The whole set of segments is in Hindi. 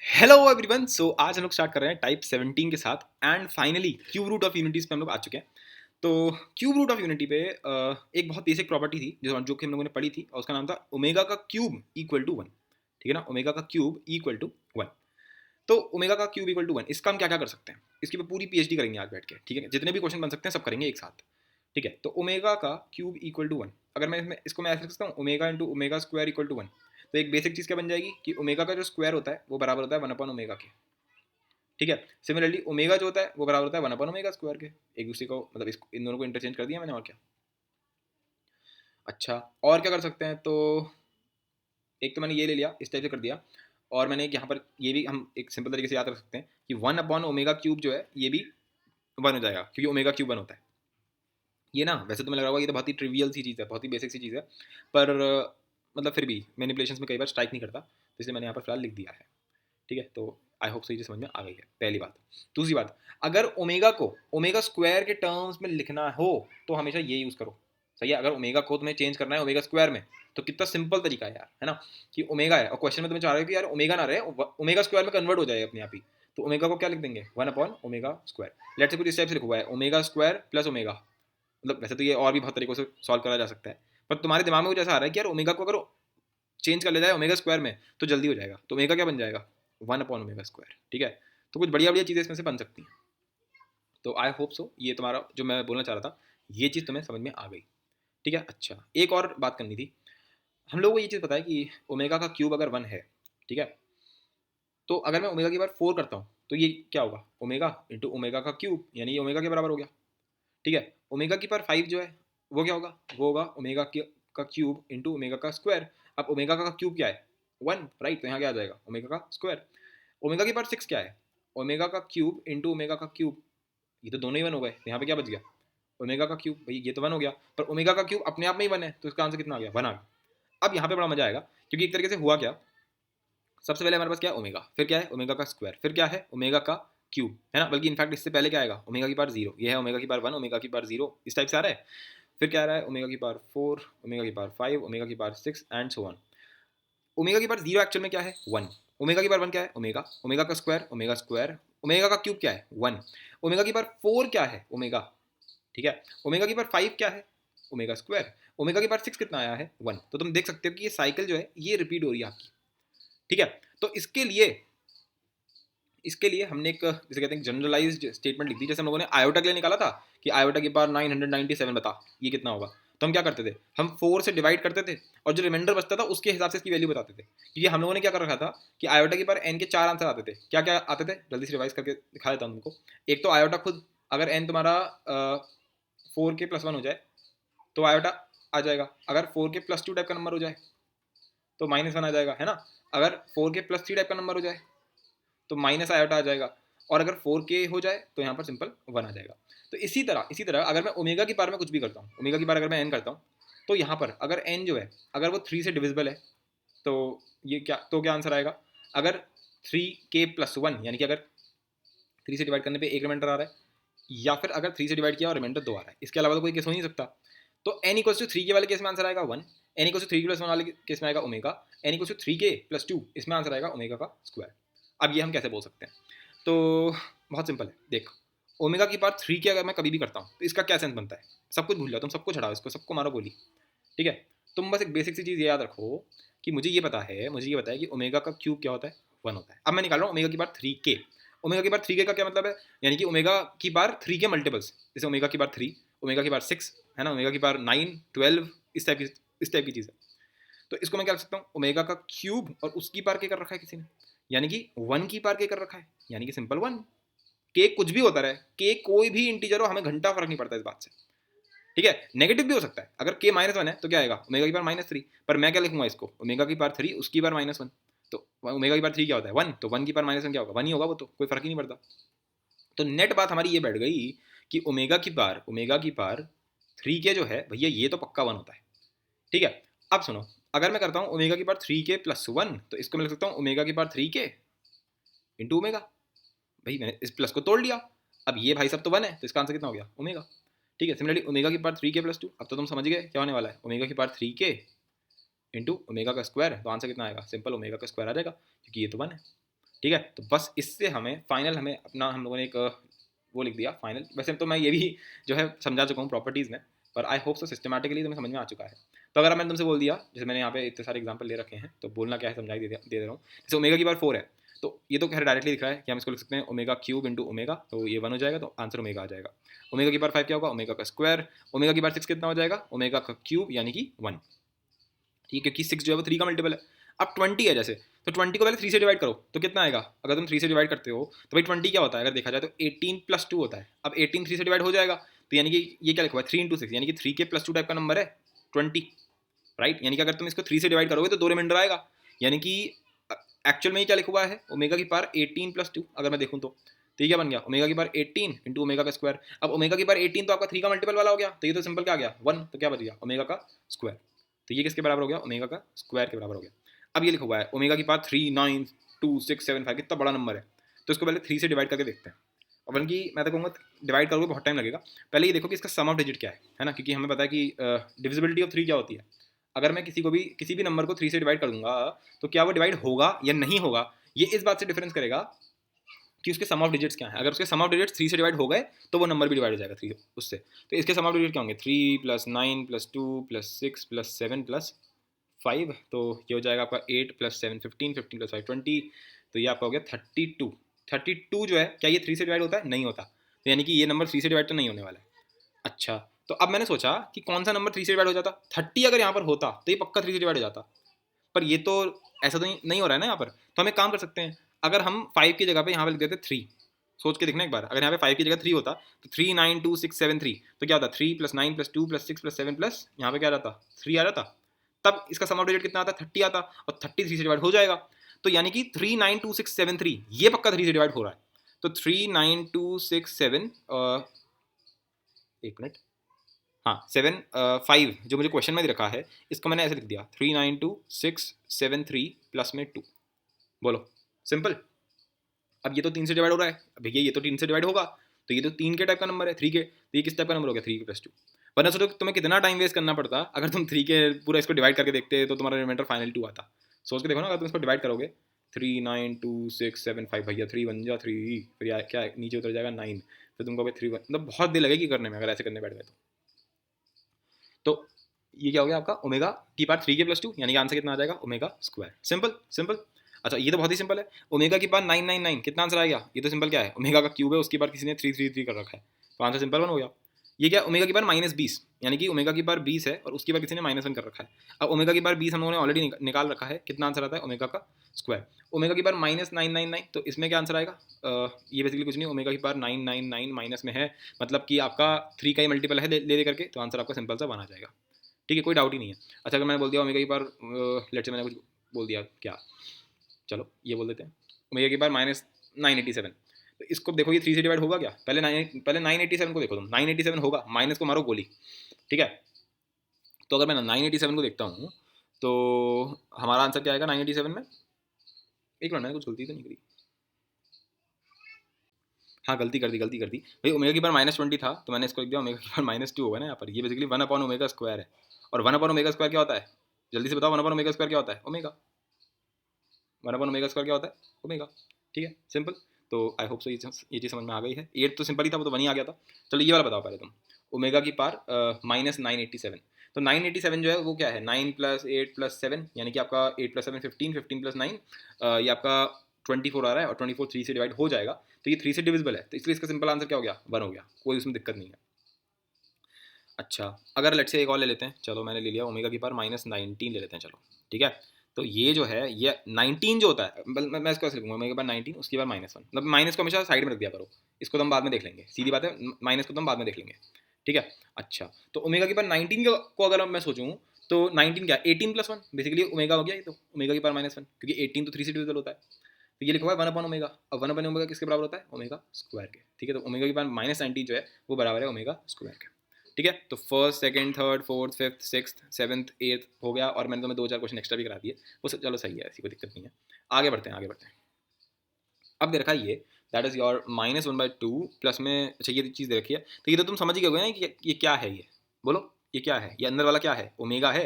Hello everyone. सो आज हम लोग स्टार्ट कर रहे हैं टाइप 17 के साथ and finally cube root of unities पे हम लोग आ चुके हैं। तो क्यूब रूट ऑफ यूनिटी पे एक बहुत बेसिक प्रॉपर्टी थी जो कि हम लोगों ने पढ़ी थी और उसका नाम था ओमेगा का क्यूब इक्वल टू वन। ठीक है ना, ओमेगा का क्यूब इक्वल टू वन। तो ओमेगा का क्यूब इक्वल टू वन, इसका हम क्या क्या कर सकते हैं, इसकी पे पूरी पीएचडी करेंगे आज बैठ के। ठीक है, जितने भी क्वेश्चन बन सकते हैं सब करेंगे एक साथ। ठीक है, तो ओमेगा का क्यूब इक्वल टू वन, अगर इसको मैं ऐसे लिख सकता हूँ omega into omega square equal to one. तो एक बेसिक चीज़ क्या बन जाएगी कि ओमेगा का जो स्क्वायर होता है वो बराबर होता है वन अपॉन ओमेगा के। ठीक है, सिमिलरली ओमेगा जो होता है वो बराबर होता है वन अपॉन ओमेगा स्क्वायर के। एक दूसरे को मतलब इन दोनों को इंटरचेंज कर दिया मैंने, और क्या। अच्छा, और क्या कर सकते हैं, तो एक तो मैंने ये ले लिया, इस टाइप से कर दिया। और मैंने एक यहाँ पर ये भी हम एक सिंपल तरीके से याद रख सकते हैं कि वन अपॉन ओमेगा क्यूब जो है ये भी वन हो जाएगा, क्योंकि ओमेगा क्यूब वन होता है। ये ना वैसे तो मैं लग रहा होगा ये तो बहुत ही ट्रिवियल सी चीज़ है, बहुत ही बेसिक सी चीज़ है, पर मतलब फिर भी मैनिपुलेशंस में कई बार स्ट्राइक नहीं करता, तो इसलिए मैंने यहाँ पर फिलहाल लिख दिया है। ठीक है, तो आई होप सो ये समझ में आ गई है, पहली बात। दूसरी बात, अगर ओमेगा को ओमेगा स्क्वायर के टर्म्स में लिखना हो तो हमेशा ये यूज़ करो। सही है, अगर ओमेगा को तुम्हें चेंज करना है ओमेगा स्क्वायर में, तो कितना सिंपल तरीका है यार, है ना। कि ओमेगा है और क्वेश्चन में तुम्हें चाह रहे हो कि यार ओमेगा ना रहे, ओमेगा स्क्वायर में कन्वर्ट हो जाए अपने आप ही। तो ओमेगा को क्या लिख देंगे, one upon omega square. Let's say कुछ इस टाइप से लिखा हुआ है ओमेगा स्क्वायर प्लस ओमेगा। मतलब वैसे तो ये और भी बहुत तरीकों से सॉल्व करा जा सकता है, पर तुम्हारे दिमाग में कुछ ऐसा आ रहा है कि यार ओमेगा को अगर चेंज कर ले जाए ओमेगा स्क्वायर में तो जल्दी हो जाएगा, तो ओमेगा क्या बन जाएगा, वन अपॉन ओमेगा स्क्वायर। ठीक है, तो कुछ बढ़िया बढ़िया चीज़ें इसमें से बन सकती हैं। तो आई होप सो ये तुम्हारा जो मैं बोलना चाह रहा था ये चीज़ तुम्हें समझ में आ गई। ठीक है, अच्छा एक और बात करनी थी। हम लोगों को ये चीज़ पता है कि ओमेगा का क्यूब अगर वन है, ठीक है, तो अगर मैं ओमेगा की बार फोर करता हूँ तो ये क्या होगा, ओमेगा इंटू ओमेगा का क्यूब, यानी ये ओमेगा के बराबर हो गया। ठीक है, ओमेगा की पावर फाइव जो है वो क्या होगा, वो होगा ओमेगा का क्यूब इंटू ओमेगा का स्क्वायर। अब ओमेगा का क्यूब क्या है, वन, राइट, तो यहाँ क्या आ जाएगा ओमेगा का स्क्वायर। ओमेगा की पावर सिक्स क्या है, ओमेगा का क्यूब इंटू ओमेगा का क्यूब। ये तो दोनों ही वन हो गए, तो यहाँ पे क्या बच गया, ओमेगा का क्यूब। भाई ये तो वन हो गया, पर ओमेगा का क्यूब अपने आप में ही वन है, तो इसका आंसर कितना आ गया, वन आ गया। अब यहाँ पे बड़ा मजा आएगा, क्योंकि एक तरीके से हुआ क्या, सबसे पहले हमारे पास क्या है ओमेगा, फिर क्या है ओमेगा का स्क्वायर, फिर क्या है ओमेगा का क्यूब, है ना। बल्कि इनफैक्ट इससे पहले क्या आएगा, ओमेगा की पावर जीरो, ये है ओमेगा की पावर वन, ओमेगा की पावर जीरो, इस टाइप से आ रहा है। फिर क्या आ रहा है ओमेगा की पावर फोर, ओमेगा की पावर फाइव, ओमेगा की power six and so on. Omega की पावर जीरो एक्चुअल में क्या है, वन। ओमेगा की पावर वन क्या है, ओमेगा, ओमेगा का स्क्वायर ओमेगा स्क्वायर, ओमेगा का क्यूब क्या है, वन। ओमेगा की पावर फोर क्या है, ओमेगा। ठीक है, ओमेगा की पावर फाइव क्या है, ओमेगा स्क्वायर। ओमेगा की पावर सिक्स कितना आया है, वन। तो तुम देख सकते हो कि ये साइकिल जो है ये रिपीट हो रही है आपकी। ठीक है, तो इसके लिए हमने एक जैसे कहते हैं जनरलाइज्ड स्टेटमेंट लिख दी। जैसे हम लोगों ने आयोटा के लिए निकाला था कि आयोटा की पावर 997 बता ये कितना होगा, तो हम क्या करते थे, हम फोर से डिवाइड करते थे और जो रिमाइंडर बचता था उसके हिसाब से इसकी वैल्यू बताते थे। क्योंकि हम लोगों ने क्या कर रखा था कि आयोटा की पावर एन के चार आंसर आते थे। क्या क्या आते थे, जल्दी से रिवाइज करके दिखा देता हूँ तुमको। एक तो आयोटा खुद, अगर एन तुम्हारा फोर के प्लस वन हो जाए तो आयोटा आ जाएगा। अगर फोर के प्लस टू टाइप का नंबर हो जाए तो माइनस वन आ जाएगा, है ना। अगर फोर के प्लस थ्री टाइप का नंबर हो जाए तो माइनस आयोटा आ जाएगा। और अगर फोर के हो जाए तो यहाँ पर सिंपल वन आ जाएगा। तो इसी तरह अगर मैं ओमेगा की पावर में कुछ भी करता हूँ, ओमेगा की पावर अगर मैं एन करता हूँ, तो यहाँ पर अगर एन जो है अगर वो थ्री से डिविजिबल है, तो ये क्या आंसर आएगा, अगर थ्री के प्लस वन, यानी कि अगर थ्री से डिवाइड करने पे एक रिमाइंडर आ रहा है, या फिर अगर थ्री से डिवाइड किया और रिमाइंडर दो आ रहा है, इसके अलावा तो कोई केस हो नहीं सकता। तो एन इक्वल्स टू थ्री के वाले केस में आंसर आएगा one, N equals to three plus one वाले केस में आएगा omega, N equals to three के प्लस टू, इसमें आंसर आएगा ओमेगा का स्क्वायर। अब ये हम कैसे बोल सकते हैं, तो बहुत सिंपल है, देख। ओमेगा की पावर थ्री की अगर मैं कभी भी करता हूँ तो इसका क्या सेंस बनता है, सब कुछ भूल जाओ, तुम सबको छड़ाओ, इसको सबको मारो गोली। ठीक है, तुम बस एक बेसिक सी चीज़ याद रखो कि मुझे ये पता है कि ओमेगा का क्यूब क्या होता है, वन होता है। अब मैं निकाल रहा हूँ ओमेगा की पावर थ्री के। ओमेगा की पावर थ्री के का क्या मतलब है, यानी कि ओमेगा की पावर थ्री के मल्टीपल्स, जैसे ओमेगा की पावर थ्री, ओमेगा की पावर सिक्स, है ना, ओमेगा की पावर नाइन, ट्वेल्व, इस टाइप की चीज़ है। तो इसको मैं क्या कर सकता हूँ, ओमेगा का क्यूब और उसकी पावर के कर रखा है किसी ने, यानी कि वन की पावर के कर रखा है, यानी कि सिंपल वन। के कुछ भी होता रहे, के कोई भी इंटीजर हो, हमें घंटा फर्क नहीं पड़ता इस बात से। ठीक है, नेगेटिव भी हो सकता है, अगर के माइनस वन है तो क्या आएगा ओमेगा की पावर माइनस थ्री, पर मैं क्या लिखूंगा इसको, ओमेगा की पावर थ्री उसकी पावर माइनस वन। तो ओमेगा की पावर थ्री क्या होता है, वन, तो वन की पावर माइनस वन क्या होगा, वन ही होगा, वो तो कोई फर्क ही नहीं पड़ता। तो नेट बात हमारी ये बैठ गई कि ओमेगा की पावर थ्री के जो है भैया ये तो पक्का वन होता है। ठीक है, अब सुनो, अगर मैं करता हूँ ओमेगा की पावर थ्री के प्लस वन, तो इसको मैं लिख सकता हूँ ओमेगा की पावर थ्री के इंटू ओमेगा। भाई मैंने इस प्लस को तोड़ लिया, अब ये भाई सब तो वन है, तो इसका आंसर कितना हो गया, ओमेगा। ठीक है, सिमिलरली ओमेगा की पावर थ्री के प्लस टू, अब तो तुम समझ गए क्या होने वाला है, ओमेगा की पावर थ्री के इंटू ओमेगा का स्क्वायर, तो आंसर कितना आएगा, सिंपल ओमेगा का स्क्वायर आ जाएगा, क्योंकि ये तो वन है। ठीक है, तो बस इससे हमें फाइनल हमें अपना हम लोगों ने एक वो लिख दिया फाइनल। वैसे तो मैं ये भी जो है समझा चुका हूँ प्रॉपर्टीज़ में, पर आई होप सो सिस्टमैटिकली तुम्हें समझ में आ चुका है। तो अगर मैंने तुमसे बोल दिया, जैसे मैंने यहाँ पे इतने सारे एग्जाम्पल ले रखे हैं, तो बोलना क्या है समझाई दे रहा हूँ। जैसे ओमेगा की पावर 4 है, तो ये तो खैर डायरेक्टली दिख रहा है कि हम इसको लिख सकते हैं ओमेगा क्यूब इंटू ओमेगा, तो ये 1 हो जाएगा, तो आंसर ओमेगा आ जाएगा। ओमेगा की पावर 5 क्या होगा, ओमेगा का स्क्वायर। ओमेगा की पावर 6 कितना हो जाएगा, ओमेगा का क्यूब यानी कि 1। ठीक है, क्योंकि 6 जो है वो 3 का मल्टीपल है। अब 20 है जैसे, तो 20 को पहले 3 से डिवाइड करो तो कितना आएगा। अगर तुम 3 से डिवाइड करते हो तो भाई 20 क्या होता है, अगर देखा जाए तो 18 प्लस 2 होता है। अब 18 3 से डिवाइड हो जाएगा, तो यानी कि ये क्या लिखा हुआ है 3 इंटू 6, यानी कि 3 के प्लस 2 टाइप का नंबर है 20, राइट। यानी कि अगर तुम इसको 3 से डिवाइड करोगे तो 2 रिमाइंडर आएगा, यानी कि एक्चुअल में ये क्या लिखा हुआ है ओमेगा की पावर 18 प्लस 2। अगर मैं देखूँ तो ये क्या बन गया, ओमेगा की पावर 18 इंटू ओमेगा का स्क्वायर। अब ओमेगा की पावर 18 तो आपका 3 का मल्टीपल वाला हो गया, तो ये तो सिंपल क्या आ गया 1, तो क्या बच गया ओमेगा का स्क्वायर। तो ये किसके बराबर हो गया, ओमेगा का स्क्वायर के बराबर हो गया। अब ये लिखा हुआ है ओमेगा की पावर 3 9 2 6 7 5, कितना बड़ा नंबर है, तो इसको पहले 3 से डिवाइड करके देखते हैं। अपन की मैं तो कहूँगा डिवाइड करोगे बहुत टाइम लगेगा। पहले ये देखो कि इसका सम ऑफ डिजिट क्या है ना, क्योंकि हमें पता है कि डिविजिबिलिटी ऑफ 3 क्या होती है। अगर मैं किसी भी नंबर को 3 से डिवाइड कर दूंगा तो क्या वो डिवाइड होगा या नहीं होगा, ये इस बात से डिफरेंस करेगा कि उसके सम ऑफ डिजिट्स क्या है। अगर उसके सम ऑफ डिजिट्स 3 से डिवाइड हो गए तो वो नंबर भी डिवाइड हो जाएगा 3 उससे। तो इसके सम ऑफ डिजिट क्या होंगे, 3 plus 9 plus 2 plus 6 plus 7 plus 5, तो ये हो जाएगा आपका 8 प्लस 7 15, 15 प्लस 5 20, तो ये आपका हो गया 32। 32 जो है क्या ये 3 से डिवाइड होता है, नहीं होता, तो यानी कि ये नंबर 3 से डिवाइड तो नहीं होने वाला है। अच्छा, तो अब मैंने सोचा कि कौन सा नंबर 3 से डिवाइड हो जाता, 30 अगर यहाँ पर होता तो ये पक्का 3 से डिवाइड हो जाता, पर ये तो ऐसा तो नहीं हो रहा है ना यहाँ पर। तो हम एक काम कर सकते हैं, अगर हम 5 की जगह पे यहाँ पे लिख देते 3, सोच के देखना एक बार, अगर यहाँ पे 5 की जगह 3 होता तो 3 9 2 6 7 3, तो क्या होता 3 plus 9 plus 2 plus 6 plus 7 plus यहाँ पे क्या रहता 3 आ जाता, तब इसका सम ऑफ डिजिट कितना आता 30 आता, और 30 3 से डिवाइड हो जाएगा। तो यानी कि 3 9 2 6 7 3 ये पक्का 3 से डिवाइड हो रहा है। तो 3 9 2 6 7 एक मिनट, हाँ 7 5 जो मुझे क्वेश्चन में दे रखा है इसको मैंने ऐसे लिख दिया 3 9 2 6 7 3 प्लस में 2, बोलो सिंपल। अब ये तो 3 से डिवाइड हो रहा है, अब भैया ये तो 3 से डिवाइड होगा, तो ये तो 3 के टाइप का नंबर है 3 के, तो ये किस टाइप का नंबर हो गया 3 के प्लस 2। वरना सोचो तुम्हें कितना टाइम वेस्ट करना पड़ता अगर तुम 3 के पूरा इसको डिवाइड करके देखते तो तुम्हारा रिमाइंडर फाइनल 2 आता। सोच के देखो ना, अगर तुम इसको डिवाइड करोगे 3 9 2 6 7 5, भैया 3 1 जा 3, फिर क्या नीचे उतर जाएगा 9, फिर तुम कहोगे 3 1, मतलब बहुत देर लगेगी करने में अगर ऐसे करने बैठ गए तो ये क्या हो गया आपका ओमेगा की पावर 3 के प्लस 2, यानी कि आंसर कितना आ जाएगा ओमेगा स्क्वायर। Simple simple. अच्छा ये तो बहुत ही सिंपल है, ओमेगा की पावर 999 कितना आंसर आएगा, ये तो सिंपल क्या है ओमेगा का क्यूब है उसकी पावर किसी ने 333 कर रखा है, तो आंसर सिंपल 1 हो गया। ये क्या ओमेगा की पावर -20, यानी कि ओमेगा की पावर 20 है और उसकी पावर किसी ने -1 कर रखा है। अब ओमेगा की पावर 20 हम लोगों ने ऑलरेडी निकाल रखा है, कितना आंसर आता है ओमेगा का स्क्वायर। ओमेगा की पावर -999, तो इसमें क्या आंसर आएगा, ये बेसिकली कुछ नहीं, ओमेगा की पावर 999 माइनस में है, मतलब कि आपका 3 का ही मल्टीपल है ले करके, तो आंसर आपका सिंपल सा 1 आ जाएगा। ठीक है, कोई डाउट ही नहीं है। अच्छा अगर मैंने बोल दिया ओमेगा की पावर लेट्स से मैंने कुछ बोल दिया क्या, चलो ये बोल देते हैं ओमेगा की पावर -987, तो इसको देखो ये 3 से डिवाइड होगा क्या, पहले 987 को देखो तुम, 987 होगा, माइनस को मारो गोली। ठीक है, तो अगर मैं 987 को देखता हूँ तो हमारा आंसर क्या आएगा 987 में, एक मिनट मैंने कुछ गलती तो नहीं करी, हाँ गलती कर दी भाई, ओमेगा की पावर -20 था तो मैंने इसको लिख दिया ओमेगा की पावर -2 होगा ना यहाँ पर, ये बेसिकली 1 अपॉन ओमेगा स्क्वायर है, और 1 अपॉन ओमेगा स्क्वायर क्या होता है, जल्दी से बताओ 1 अपॉन ओमेगा स्क्वायर क्या होता है ओमेगा, 1 अपॉन ओमेगा स्क्वायर क्या होता है ओमेगा। ठीक है सिंपल। तो आई होप सो ये चीज़ समझ में आ गई है, 8 तो सिंपल ही था, वो तो 1 ही आ गया था। चलो ये वाला बताओ पहले तुम, ओमेगा की पावर -987, तो 987 जो है वो क्या है 9 प्लस 8 प्लस 7, यानी कि आपका 8 प्लस 7 15, 15 प्लस 9 ये आपका 24 आ रहा है, और 24 3 से डिवाइड हो जाएगा, तो ये 3 से डिविजिबल है, तो इसलिए इसका सिंपल आंसर क्या हो गया 1 हो गया, कोई उसमें दिक्कत नहीं है। अच्छा अगर लेट से एक और ले लेते हैं, चलो मैंने ले लिया ओमेगा की पावर -19 ले लेते हैं, चलो ठीक है। तो ये जो है ये 19 जो होता है, मैं इसको ऐसे लिखूंगा ओमेगा की पावर 19 उसकी पावर -1, मतलब माइनस को हमेशा साइड में रख दिया करो, इसको तो हम बाद में देख लेंगे, सीधी बात है, माइनस को तो हम बाद में देख लेंगे। ठीक है, अच्छा तो ओमेगा की पावर 19 को अगर मैं सोचूं तो 19 क्या 18 प्लस 1, बेसिकली ओमेगा हो गया ये, तो ओमेगा की पावर -1, क्योंकि 18 तो 3 से डिविजिबल होता है, तो ये लिखा हुआ है 1 अपॉन ओमेगा, अब 1 अपॉन ओमेगा किसके बराबर होता है ओमेगा स्क्वायर के। ठीक है, तो ओमेगा की पावर -19 जो है वो बराबर है ओमेगा स्क्वायर के। ठीक है, तो first second third fourth fifth sixth seventh eighth हो गया, और मैंने तुम्हें 2 4 क्वेश्चन एक्स्ट्रा भी करा दिए, वो सब चलो सही है, ऐसी कोई दिक्कत नहीं है। आगे बढ़ते हैं आगे बढ़ते हैं। अब दे रखा है ये दैट इज योर -1/2 प्लस में, अच्छा ये चीज़ दे रखी है, तो ये तो तुम समझ ही गए ना कि ये क्या है, ये बोलो ये क्या है, ये अंदर वाला क्या है ओमेगा है,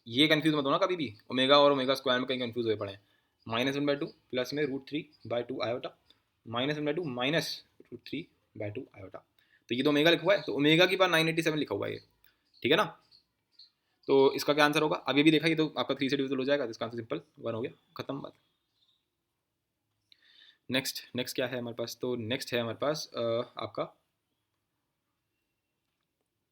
ये कंफ्यूज मत हो ना कभी भी, ओमेगा और ओमेगा स्क्वायर में कहीं कंफ्यूज हुए पड़े हैं, -1/2 प्लस में √3/2 आयोटा -1/2 माइनस √3/2 आयोटा। तो ये तो ओमेगा लिखा हुआ है, तो ओमेगा की पावर 987 लिखा हुआ है ये, ठीक है ना। तो इसका क्या आंसर होगा, अभी भी देखा, ये तो आपका 3 से डिविजिबल हो जाएगा, तो इसका आंसर सिंपल 1 हो गया, खत्म बात। नेक्स्ट नेक्स्ट क्या है हमारे पास, तो नेक्स्ट है हमारे पास आपका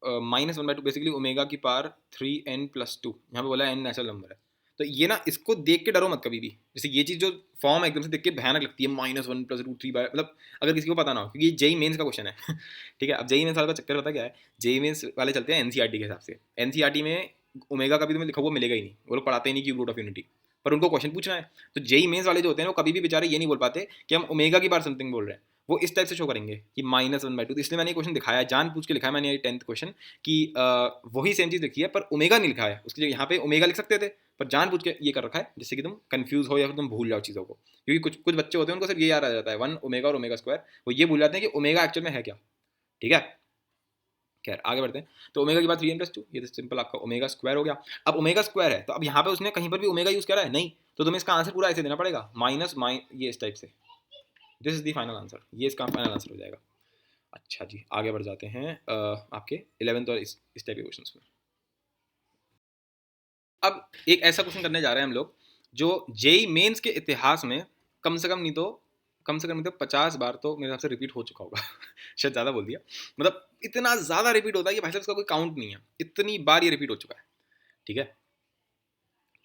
-1/2 बेसिकली ओमेगा की पावर 3n+2, यहाँ पे बोला है n नेचुरल नंबर है। तो ये ना, इसको देख के डरो मत कभी भी, जैसे ये चीज़ जो फॉर्म है एकदम से देख के भयानक लगती है, -1 + √3 मतलब अगर किसी को पता ना हो, क्योंकि ये जेई मेंस का क्वेश्चन है ठीक है। अब जेई मेंस वाले का चक्कर पता क्या है, जेई मेंस वाले चलते हैं एनसीईआरटी के हिसाब से, एनसीईआरटी में ओमेगा कभी तुम्हें लिखा हुआ मिलेगा ही नहीं, वो लोग पढ़ाते ही नहीं क्यूब रूट ऑफ यूनिटी, पर उनको क्वेश्चन पूछना है। तो जेई मेंस वाले जो होते हैं वो कभी भी बेचारे ये नहीं बोल पाते कि हम ओमेगा की बार समथिंग बोल रहे हैं, वो इस टाइप से शो करेंगे कि -1/2। तो इसलिए मैंने ये क्वेश्चन दिखाया है, जान पूछ के लिखा है मैंने ये 10th क्वेश्चन कि वही सेम चीज़ लिखी है पर ओमेगा नहीं लिखा है, उसके लिए यहाँ पे ओमेगा लिख सकते थे, पर जान पूछ के ये कर रखा है जिससे कि तुम कंफ्यूज हो या फिर तुम भूल जाओ चीज़ों को, क्योंकि कुछ कुछ बच्चे होते हैं उनको सिर्फ ये याद आ जाता है 1 ओमेगा और ओमेगा स्क्वायर, वो ये भूल जाते हैं कि ओमेगा एक्चुअल में है क्या, ठीक है। खैर आगे बढ़ते हैं। तो ओमेगा की बात 3n+2, ये तो सिंपल आपका ओमेगा स्क्वायर हो गया। अब ओमेगा स्क्वायर है, तो अब यहाँ पे उसने कहीं पर भी ओमेगा यूज़ करा है नहीं, तो तुम्हें इसका आंसर पूरा ऐसे देना पड़ेगा, माइनस ये इस टाइप से, this is the final answer, ये इसका फाइनल आंसर हो जाएगा। अच्छा जी, आगे बढ़ जाते हैं आपके 11th और इस टाइप के क्वेश्चंस में। अब एक ऐसा क्वेश्चन करने जा रहे हैं हम लोग जो जेई मेंस के इतिहास में कम से कम नहीं तो 50 बार तो मेरे हिसाब से रिपीट हो चुका होगा शायद ज़्यादा बोल दिया, मतलब इतना ज़्यादा रिपीट होता है कि भाई साहब इसका कोई काउंट नहीं है, इतनी बार ये रिपीट हो चुका है, ठीक है।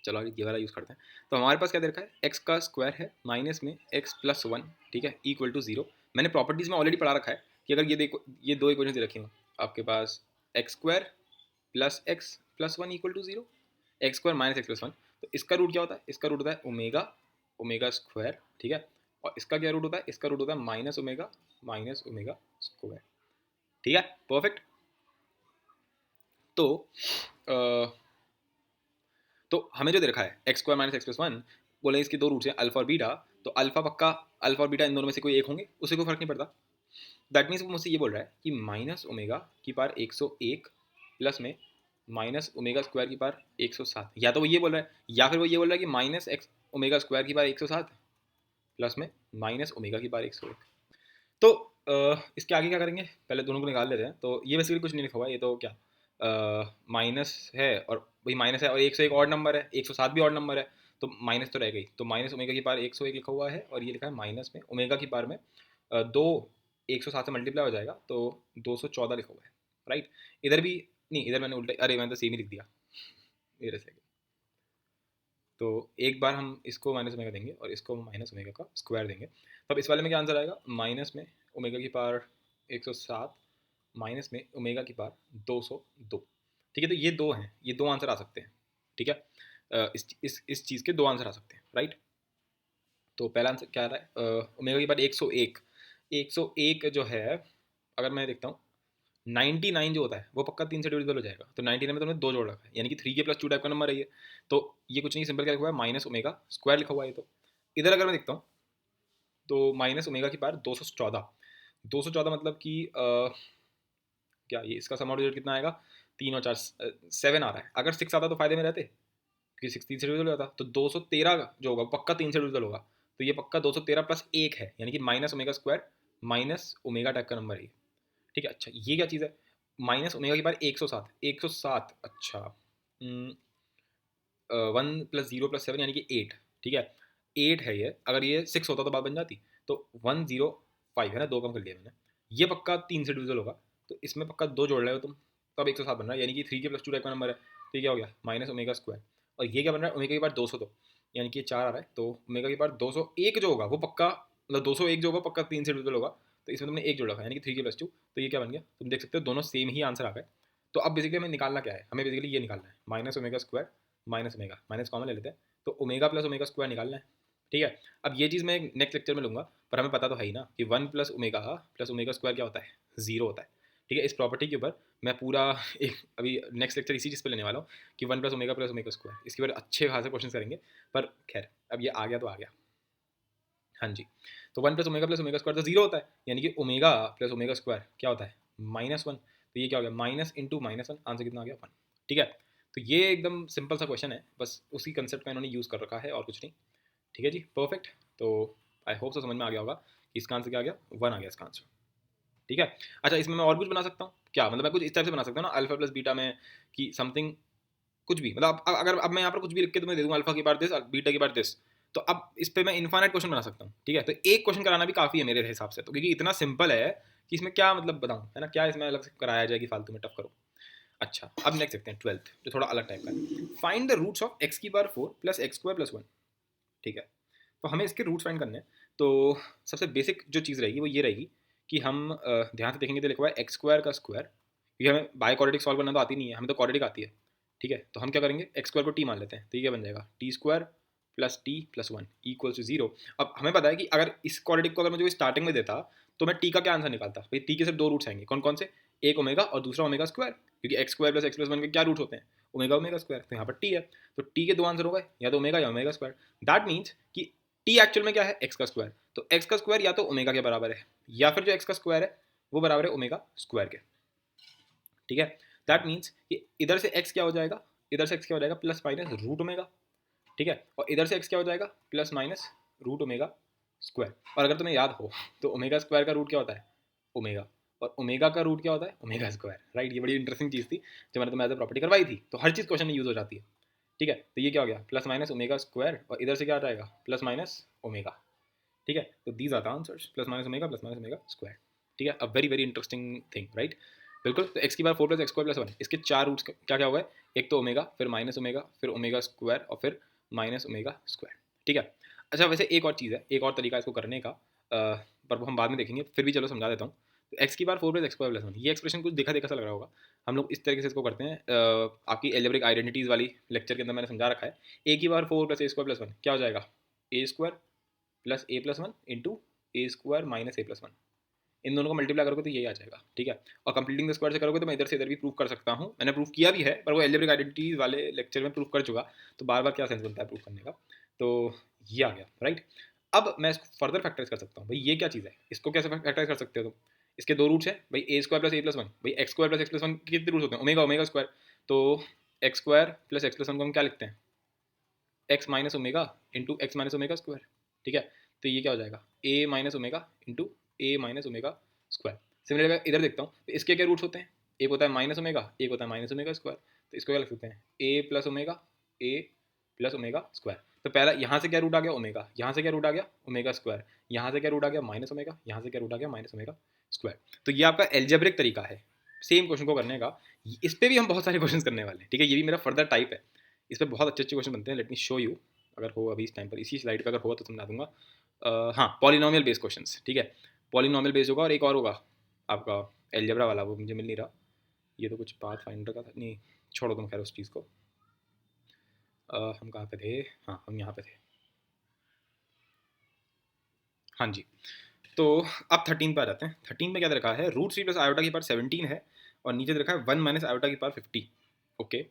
चलो आगे ये वाला यूज़ करते हैं। तो हमारे पास क्या दे रखा है, एक्स का स्क्वायर है माइनस में x+1, ठीक है, इक्वल टू 0। मैंने प्रॉपर्टीज़ में ऑलरेडी पढ़ा रखा है कि अगर ये देखो, ये दो इक्वेशन दे रखी हो आपके पास, x² + x+1 equal to 0, x² - x+1, तो इसका रूट क्या होता है, इसका रूट होता है ओमेगा, ओमेगा स्क्वायर, ठीक है। और इसका क्या रूट होता है, इसका रूट होता है -ओमेगा स्क्वायर, ठीक है, परफेक्ट। तो तो हमें जो दे रखा है x² - x+1, बोले इसके दो रूट्स हैं अल्फा और बीटा, तो अल्फा पक्का, अल्फा और बीटा इन दोनों में से कोई एक होंगे, उससे कोई फर्क नहीं पड़ता। दैट मीन्स वो मुझसे ये बोल रहा है कि -ओमेगा की पावर 101 प्लस में -ओमेगा² की पावर 107, या तो वो ये बोल रहा है या फिर वो ये बोल रहा है कि -ओमेगा² की पावर 107 प्लस में -ओमेगा की पावर 101। तो इसके आगे क्या करेंगे, पहले दोनों को निकाल लेते हैं। तो ये बेसिकली कुछ नहीं लिखा हुआ है, ये तो क्या माइनस है और वही माइनस है, और 101 ऑड नंबर है, 107 भी ऑड नंबर है, तो माइनस तो रह गई, तो -ओमेगा की पावर 101 लिखा हुआ है, और ये लिखा है माइनस में ओमेगा की पावर में दो 107 से मल्टीप्लाई हो जाएगा, तो 214 लिखा हुआ है, राइट। इधर भी नहीं, इधर मैंने उल्टा, अरे मैंने तो सेम ही लिख दिया, मेरे से। तो एक बार हम इसको -ओमेगा देंगे और इसको -ओमेगा का स्क्वायर देंगे, तब इस वाले में क्या आंसर आएगा, माइनस में ओमेगा की पावर 107 माइनस में ओमेगा की पावर 202, ठीक है। तो ये दो हैं, ये दो आंसर आ सकते हैं, ठीक है। इस चीज़ के दो आंसर आ सकते हैं, राइट। तो पहला आंसर क्या आ रहा है, ओमेगा की पावर 101, 101 जो है, अगर मैं देखता हूँ 99 जो होता है वो पक्का 3 से डिविजिबल हो जाएगा, तो 99 में तुमने दो जोड़ रखा है, यानी कि 3k+2 टाइप का नंबर है ये। तो ये कुछ नहीं, सिंपल क्या लिखा हुआ है, -ओमेगा² लिखा हुआ है। तो इधर अगर मैं देखता हूँ तो -ओमेगा की पावर 214, 214 मतलब कि क्या ये इसका सम आउट रिजल्ट कितना आएगा, 3 और 4 7 आ रहा है। अगर 6 आता तो फायदे में रहते, क्योंकि 6 3 से डिविजिबल होता, तो 213 जो होगा पक्का 3 से डिविजिबल होगा, तो ये पक्का 213 + 1 है, यानी कि -ओमेगा² माइनस ओमेगा टाइप का नंबर है ये, ठीक है। अच्छा ये क्या चीज़ है, -ओमेगा की पावर 107, 107, अच्छा 1 + 0 + 7 यानी कि 8, ठीक है, 8 है ये, अगर ये 6 होता तो बात बन जाती। तो 105 है ना, दो कम कर लिया मैंने, ये पक्का 3 से डिविजिबल होगा, तो इसमें पक्का दो जोड़ रहे हो तुम, तब 107 बन रहा है, यानी कि 3k+2 टाइप का नंबर है। तो ये क्या हो गया, -ओमेगा², और ये क्या बन रहा है, ओमेगा की पावर 200, तो यानी कि ये 4 आ रहा है, तो ओमेगा की पावर 201 जो होगा वो पक्का, मतलब 201 जो होगा पक्का 3 से डिविजिबल होगा, तो इसमें तुमने एक जोड़ रखा है, यानी कि 3k+2, तो ये क्या बन गया, तुम देख सकते हो दोनों सेम ही आंसर आ गए। तो अब बेसिकली हमें निकालना क्या है, हमें बेसिकली ये निकालना है -ओमेगा² माइनस ओमेगा, माइनस कॉमन ले लेते हैं, तो ओमेगा + ओमेगा² निकालना है, ठीक है। अब ये चीज़ मैं नेक्स्ट लेक्चर में लूँगा, पर हमें पता तो है ही ना कि 1 + ओमेगा + ओमेगा² क्या होता है, 0 होता है, ठीक है। इस प्रॉपर्टी के ऊपर मैं पूरा एक अभी नेक्स्ट लेक्चर इसी चीज़ पे लेने वाला हूँ कि 1 + ओमेगा + ओमेगा², इसके ऊपर अच्छे खासे क्वेश्चन करेंगे। पर खैर अब ये आ गया तो आ गया, हाँ जी। तो 1 + ओमेगा + ओमेगा² तो 0 होता है, यानी कि ओमेगा + ओमेगा² क्या होता है, -1, तो ये क्या हो गया, माइनस इंटू -1, आंसर कितना आ गया, 1, ठीक है। तो ये एकदम सिंपल सा क्वेश्चन है, बस उसी कंसेप्ट का इन्होंने यूज़ कर रखा है और कुछ नहीं। ठीक है जी, परफेक्ट। तो आई होप सो समझ में आ गया होगा कि इसका आंसर क्या आ गया, 1 आ गया इसका आंसर। ठीक है। अच्छा, इसमें मैं और कुछ बना सकता हूँ क्या, मतलब मैं कुछ इस टाइप से बना सकता हूँ ना अल्फा प्लस बीटा में, कि समथिंग कुछ भी, मतलब अगर अब मैं यहाँ पर कुछ भी लिख के तुम्हें दे दूँ अल्फा की बार दिस बीटा की बार दिस, तो अब इस पे मैं इनफाइनाइट क्वेश्चन बना सकता हूँ। ठीक है, तो एक क्वेश्चन कराना भी काफ़ी है मेरे हिसाब से, तो क्योंकि इतना सिंपल है कि इसमें क्या मतलब बताऊँ, है ना, क्या इसमें अलग से कराया जाए कि फालतू में टफ करो। अच्छा, अब नेक्स्ट देखते हैं 12th, जो थोड़ा अलग टाइप का है। Find the roots of X की बार 4 प्लस एक्स स्क्वायर प्लस 1। ठीक है, तो हमें इसके रूट्स फाइंड करने हैं। तो सबसे बेसिक जो चीज़ रहेगी वो ये रहेगी कि हम ध्यान से देखेंगे तो लिखा हुआ है एक्स स्क्वायर का स्क्वायर, क्योंकि हमें बाय क्वाड्रेटिक सॉल्व करना तो आती नहीं है, हमें तो क्वाड्रेटिक आती है। ठीक है, तो हम क्या करेंगे, एक्स स्क्वायर को टी मान लेते हैं, तो ये क्या बन जाएगा, T square plus T plus 1 equal to 0। अब हमें पता है कि अगर इस क्वाड्रेटिक को अगर मुझे स्टार्टिंग में देता तो मैं टी का क्या आंसर निकालता, भाई टी के सिर्फ दो रूट्स आएंगे, कौन कौन से, एक ओमेगा और दूसरा ओमेगा स्क्वायर, क्योंकि x square plus x plus 1 के क्या रूट्स होते हैं, ओमेगा ओमेगा स्क्वायर, तो यहाँ पर टी है, तो टी के दो आंसर हो गए, या तो ओमेगा या ओमेगा स्क्वायर। दैट मीन्स कि टी एक्चुअल में क्या है, एक्स का स्क्वायर, तो एक्स का स्क्वायर या तो ओमेगा के बराबर है, या फिर जो एक्स का स्क्वायर है वो बराबर है ओमेगा स्क्वायर के। ठीक है, दैट मीन्स कि इधर से एक्स क्या हो जाएगा, इधर से एक्स क्या हो जाएगा, प्लस माइनस रूट ओमेगा। ठीक है, और इधर से एक्स क्या हो जाएगा, plus minus root omega square. और अगर तुम्हें याद हो तो ओमेगा स्क्वायर का रूट क्या होता है, ओमेगा, और ओमेगा का रूट क्या होता है, ओमेगा स्क्वायर, राइट। ये बड़ी इंटरेस्टिंग चीज़ थी जो मैंने तुम्हें एज अ प्रॉपर्टी करवाई थी, तो हर चीज़ क्वेश्चन में यूज हो जाती है। ठीक है, तो ये क्या हो गया, प्लस माइनस ओमेगा स्क्वायर, और इधर से क्या आ जाएगा, प्लस माइनस ओमेगा। ठीक है, तो these are the answers, plus minus omega square. ठीक है, a very very interesting thing, right. बिल्कुल, तो एक्स की बार 4 प्लस एक्स स्क्वायर प्लस 1, इसके चार रूट्स क्या क्या हुआ है, एक तो ओमेगा, फिर माइनस ओमेगा, फिर ओमेगा स्क्वायर, और फिर माइनस ओमेगा स्क्वायर। ठीक है। अच्छा, वैसे एक और चीज़ है, एक और तरीका इसको करने का, पर वो हम बाद में देखेंगे, फिर भी चलो समझा देता हूँ। तो एक्स की बार 4 प्लस एक्स स्क्वायर प्लस 1, ये एक्सप्रेशन कुछ देखा देखा सा लग रहा होगा। हम लोग इस तरीके से इसको करते हैं, आपकी एल्जेब्रिक आइडेंटिटीज़ वाली लेक्चर के अंदर मैंने समझा रखा है। ए की बार 4 प्लस ए स्क्वायर प्लस 1 क्या हो जाएगा, ए स्क्वायर प्लस ए प्लस 1 इंटू ए स्क्वायर माइनस ए प्लस 1। इन दोनों को मल्टीप्लाई करोगे तो यही आ जाएगा। ठीक है, और कंप्लीटिंग द स्क्वायर से करोगे तो मैं इधर से इधर भी प्रूफ कर सकता हूँ, मैंने प्रूफ किया भी है, पर वो एल्जेब्रिक आइडेंटिटीज वाले लेक्चर में प्रूफ कर चुका, तो बार बार क्या सेंस बनता है प्रूफ करने का। तो ये आ गया, राइट। अब मैं इसको फर्दर फैक्टराइज कर सकता हूँ, भाई ये क्या चीज़ है, इसको कैसे फैक्टराइज कर सकते हो तुम, इसके दो रूट्स हैं भाई, ए स्क्वायर प्लस ए प्लस 1, भाई x square plus x plus 1 के कितने रूट्स होते हैं, ओमेगा ओमेगा स्क्वायर, तो x square plus x plus 1 को हम क्या लिखते हैं, x minus omega into x minus omega square. ठीक है, तो ये क्या हो जाएगा, ए माइनस ओमेगा इंटू ए माइनस ओमेगा स्क्वायर। सिमिलरली इधर देखता हूँ, तो इसके क्या रूट्स होते हैं, एक होता है माइनस ओमेगा, एक होता है माइनस ओमेगा स्क्वायर, तो इसको क्या लिख सकते हैं, ए प्लस ओमेगा, ए प्लस ओमेगा स्क्वायर। तो पहला यहाँ से क्या रूट आ गया, ओमेगा, यहाँ से क्या रूट आ गया, ओमेगा स्क्वायर, यहाँ से क्या रूट आ गया, माइनस ओमेगा, यहाँ से क्या रूट आ गया, माइनस ओमेगा स्क्वायर। तो ये आपका एल्जेब्रिक तरीका है सेम क्वेश्चन को करने का। इस पर भी हम बहुत सारे क्वेश्चन करने वाले हैं। ठीक है, ये भी मेरा फर्दर टाइप है, इस पर बहुत अच्छे अच्छे क्वेश्चन बनते हैं। लेट मी शो यू, अगर हो अभी इस टाइम पर इसी स्लाइड पे अगर हो तो समझा दूंगा। हाँ, पॉलिनोमियल बेस्ड क्वेश्चंस। ठीक है, पॉलिनोमियल बेस्ड होगा, और एक और होगा आपका एलजेब्रा वाला, वो मुझे मिल नहीं रहा, ये तो कुछ पाथ फाइंडर का था, नहीं छोड़ो तुम खैर उस चीज़ को। हम कहाँ पे थे, हाँ हम यहाँ पे थे, हाँ जी। तो अब 13 पे आ जाते हैं। 13 में क्या दे रखा है, रूट 3 प्लस आयोटा की पावर 17 है, और नीचे दे रखा है 1 माइनस आयोटा की पावर 50। ओके,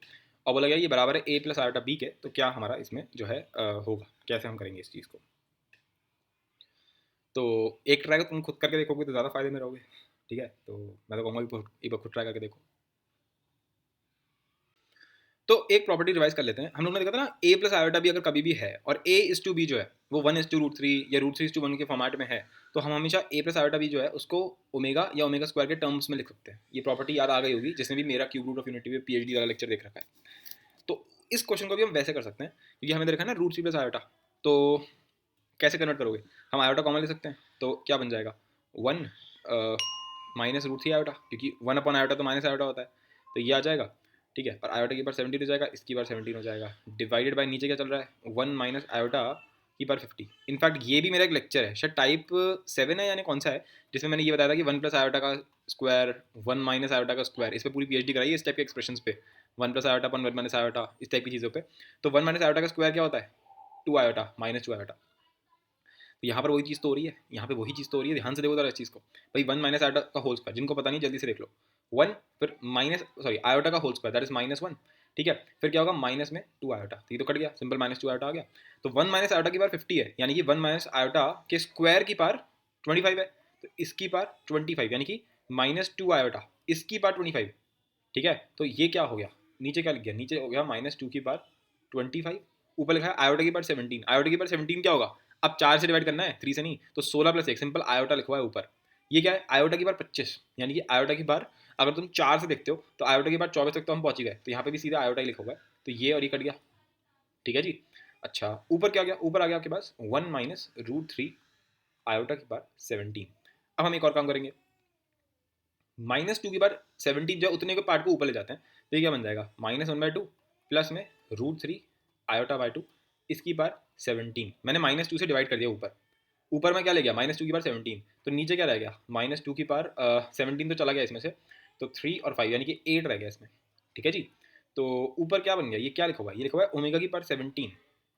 और बोला गया ये बराबर है ए प्लस आयोटा बी के, तो क्या हमारा इसमें जो है होगा, कैसे हम करेंगे इस चीज़ को। तो एक ट्राई तुम खुद करके देखोगे तो ज़्यादा फायदे में रहोगे। ठीक है, तो मैं तो कहूँगा कि एक बार खुद ट्राई करके देखो। तो एक प्रॉपर्टी रिवाइज कर लेते हैं। हम लोग ने देखा था ना, ए प्लस आयोटा भी अगर कभी भी है और ए इज टू बी जो है वो 1:√3 या √3:1 के फॉर्मेट में है, तो हम हमेशा ए प्लस आयोटा बी जो है उसको ओमेगा या ओमेगा स्क्वायर के टर्म्स में लिख सकते हैं। ये प्रॉपर्टी याद आ गई होगी जिसने भी मेरा क्यूब रूट ऑफ यूनिटी में पीएचडी वाला लेक्चर देख रखा है। तो इस क्वेश्चन को भी हम वैसे कर सकते हैं, क्योंकि हमें देखा है ना √3 प्लस आयोटा, तो कैसे कन्वर्ट करोगे, हम आयोटा कॉमन ले सकते हैं, तो क्या बन जाएगा 1 माइनस √3 आयोटा, क्योंकि 1 अपॉन आयोटा तो माइनस आयोटा होता है, तो ये आ जाएगा। ठीक है, और आयोटा की बार 17 हो जाएगा, इसकी बार 17 हो जाएगा, डिवाइडेड बाय नीचे क्या चल रहा है 1 माइनस आयोटा की बार 50। इनफैक्ट ये भी मेरा एक लेक्चर है, शायद टाइप 7 है, यानी कौन सा है, जिसमें मैंने ये बताया था कि 1 प्लस आयोटा का स्क्वायर 1 माइनस आयोटा का स्क्वायर, इस पर पूरी पीएचडी कराई है इस टाइप के एक्सप्रेशन पे, 1 प्लस आयोटा अपन 1 माइनस आयोटा, इस टाइप की चीज़ों पे। तो 1 माइनस आयोटा का स्क्वायर क्या होता है, 2 आयोटा माइनस 2 आयोटा। तो यहाँ पर वही चीज़ तो हो रही है, यहाँ पे वही चीज़ तो हो रही है, ध्यान से देखो जरा इस चीज़ को। भाई 1 माइनस आयोटा का होल स्क्वायर, जिनको पता नहीं जल्दी से देख लो, 1 फिर माइनस सॉरी आयोटा का होल स्क्वायर दैट इज -1। ठीक है, फिर क्या होगा माइनस में 2 आयोटा, तो ये तो कट गया, सिंपल -2 आयोटा आ गया। तो 1 माइनस आयोटा की पावर 50 है, यानी कि 1 माइनस आयोटा के स्क्वायर की पावर 25 है, तो इसकी पावर 25 यानी कि -2 आयोटा, इसकी पावर 25। ठीक है, तो ये क्या हो गया, नीचे क्या लिख गया, नीचे हो गया -2 की पावर 25, ऊपर लिखा है आयोटा की पावर 17, आयोटा की पावर 17 क्या होगा, अब 4 से डिवाइड करना है, 3 से नहीं, तो 16 प्लस 1, सिंपल आयोटा लिखा हुआ है ऊपर। ये क्या है, आयोटा की पावर 25, यानी कि आयोटा की पावर अगर तुम 4 से देखते हो तो आयोटा की पावर 24 तक तो हम पहुंच ही गए, तो यहाँ पे भी सीधा आयोटा ही लिखा हुआ है, तो ये और ये कट गया, ठीक है जी। अच्छा ऊपर क्या गया, ऊपर आ गया आपके पास 1 माइनस रूट थ्री आयोटा की पावर 17। अब हम एक और काम करेंगे, -2 की पावर 17 जो है उतने के पार्ट को ऊपर ले जाते हैं, तो ये क्या बन जाएगा, -1/2 प्लस में रूट 3 आयोटा बाई 2 इसकी पावर 17, मैंने -2 से डिवाइड कर दिया ऊपर, ऊपर में क्या ले गया -2 की पावर 17, तो नीचे क्या रह गया, -2 की पावर 17 तो चला गया इसमें से, तो 3 और 5 यानी कि 8 रह गया इसमें, ठीक है जी। तो ऊपर क्या बन गया, ये क्या लिखा हुआ है, ये लिखा हुआ है ओमेगा की पावर 17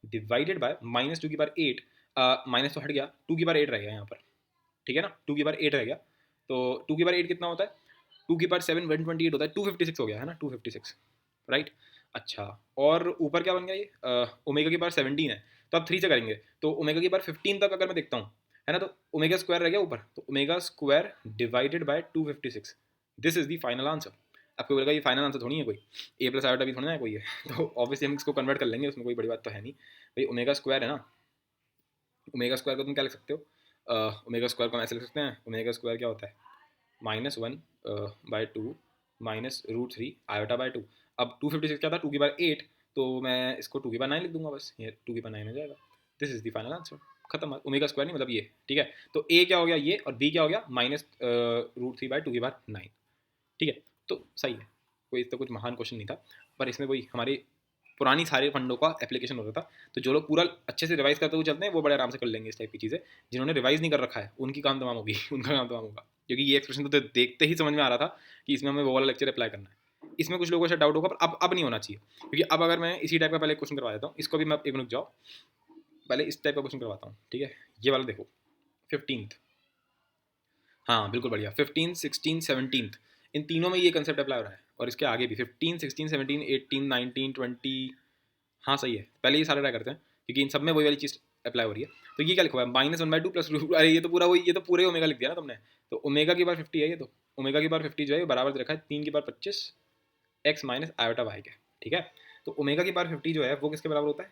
डिवाइडेड बाय -2 की पावर 8, माइनस तो हट गया, 2 की पावर 8 रह गया यहाँ पर, ठीक है ना, 2 की पावर 8 रह गया, तो 2 की पावर 8 कितना होता है, 2 की पावर 7 128 होता है, 256 हो गया है ना, 256, राइट। अच्छा और ऊपर क्या बन गया, ये ओमेगा की पावर 17 है, तो अब 3 से करेंगे, तो ओमेगा की पावर 15 तक अगर मैं देखता हूँ, है ना, तो ओमेगा स्क्वायर रह गया ऊपर, तो omega square divided by 256, this is the final answer. आपको बोलेगा ये फाइनल आंसर थोड़ी है कोई, ए प्लस आयोटा भी थोड़ा ना है कोई है तो ऑब्वियसली हम इसको कन्वर्ट कर लेंगे, उसमें कोई बड़ी बात तो है नहीं भाई, ओमेगा स्क्वायर है ना, ओमेगा स्क्वायर को तुम क्या लिख सकते हो, ओमेगा स्क्वायर को हम ऐसे लिख सकते हैं, ओमेगा स्क्वायर क्या होता है, -1/2 माइनस रूट 3 आयोटा बाई 2, अब 256 क्या था, 2 की पावर 8, तो मैं इसको 2 की पावर 9 लिख दूंगा, बस ये 2 की पावर 9 हो जाएगा, this is the final answer, खत्म, ओमेगा स्क्वायर नहीं मतलब ये, ठीक है। तो ए क्या हो गया ये, और बी क्या हो गया, -√3/2 की पावर 9, ठीक है। तो सही है, कोई इसका कुछ महान क्वेश्चन नहीं था, पर इसमें वही हमारी पुरानी सारे फंडों का एप्लीकेशन हो रहा था, तो जो लोग पूरा अच्छे से रिवाइज करते हुए चलते हैं वो बड़े आराम से कर लेंगे इस टाइप की चीज़ें, जिन्होंने रिवाइज नहीं कर रखा है उनकी काम तमाम होगी उनका काम तमाम होगा, क्योंकि ये एक्सप्रेशन तो देखते ही समझ में आ रहा था कि इसमें हमें वो वाला लेक्चर अप्लाई करना है। इसमें कुछ लोगों से डाउट होगा, पर अब नहीं होना चाहिए, क्योंकि अब अगर मैं इसी टाइप का पहले क्वेश्चन करवा देता हूँ, इसको भी मैं एक मिनट जाओ, पहले इस टाइप का क्वेश्चन करवाता हूँ, ठीक है। ये वाला देखो 15th, हाँ बिल्कुल बढ़िया, 15 16 17 इन तीनों में ये कंसेप्ट अप्लाई हो रहा है, और इसके आगे भी 15 16 17 18 19 20, हाँ सही है, पहले ये सारे ट्राई करते हैं, क्योंकि इन सब में वही वाली चीज़ अप्लाई हो रही है। तो ये क्या लिखा हुआ है, -1/2 प्लस, अरे ये तो पूरा वही, ये तो पूरे ओमेगा लिख दिया ना तुमने, तो ओमेगा की पावर 50 है ये, तो ओमेगा की पावर 50 जो है बराबर दे रखा है 3 की power 25 X minus iota Y के, ठीक है। तो ओमेगा की पावर 50 जो है वो किसके बराबर होता है,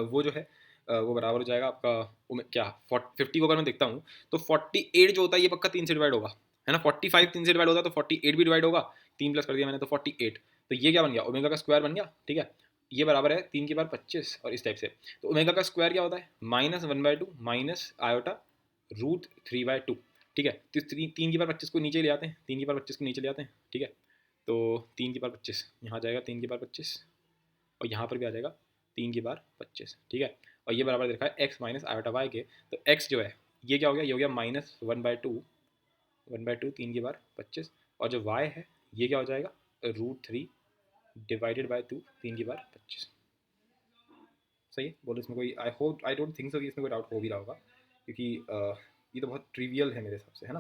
वो जो है वो बराबर हो जाएगा आपका क्या 50 को अगर मैं देखता हूँ तो 48 जो होता है ये पक्का 3 से डिवाइड होगा, है ना, 45 3 से डिवाइड होता है, तो 48 भी डिवाइड होगा, 3 प्लस कर दिया मैंने तो 48, तो ये क्या बन गया, ओमेगा का स्क्वायर बन गया, ठीक है। ये बराबर है 3 की पावर 25, और इस टाइप से, तो ओमेगा का स्क्वायर क्या होता है, -1/2 माइनस आयोटा √3/2, ठीक है। तो 3 की पावर 25 को नीचे ले आते हैं, 3 की पावर 25 को नीचे ले आते हैं, ठीक है। तो 3 की पावर 25 यहाँ जाएगा, 3 की पावर 25, और यहाँ पर भी आ जाएगा 3 की पावर 25, ठीक है। और ये बराबर देखा है एक्स माइनस आयोटा वाई के, तो एक्स जो है ये क्या हो गया, ये हो गया -1/2 3 की पावर 25, और जो वाई है ये क्या हो जाएगा, √3 डिवाइडेड बाई 2 3 की पावर 25, सही है। बोलो इसमें कोई, आई डोंट थिंक सो कि इसमें कोई डाउट हो भी रहा होगा, क्योंकि ये तो बहुत ट्रिवियल है मेरे हिसाब से, है ना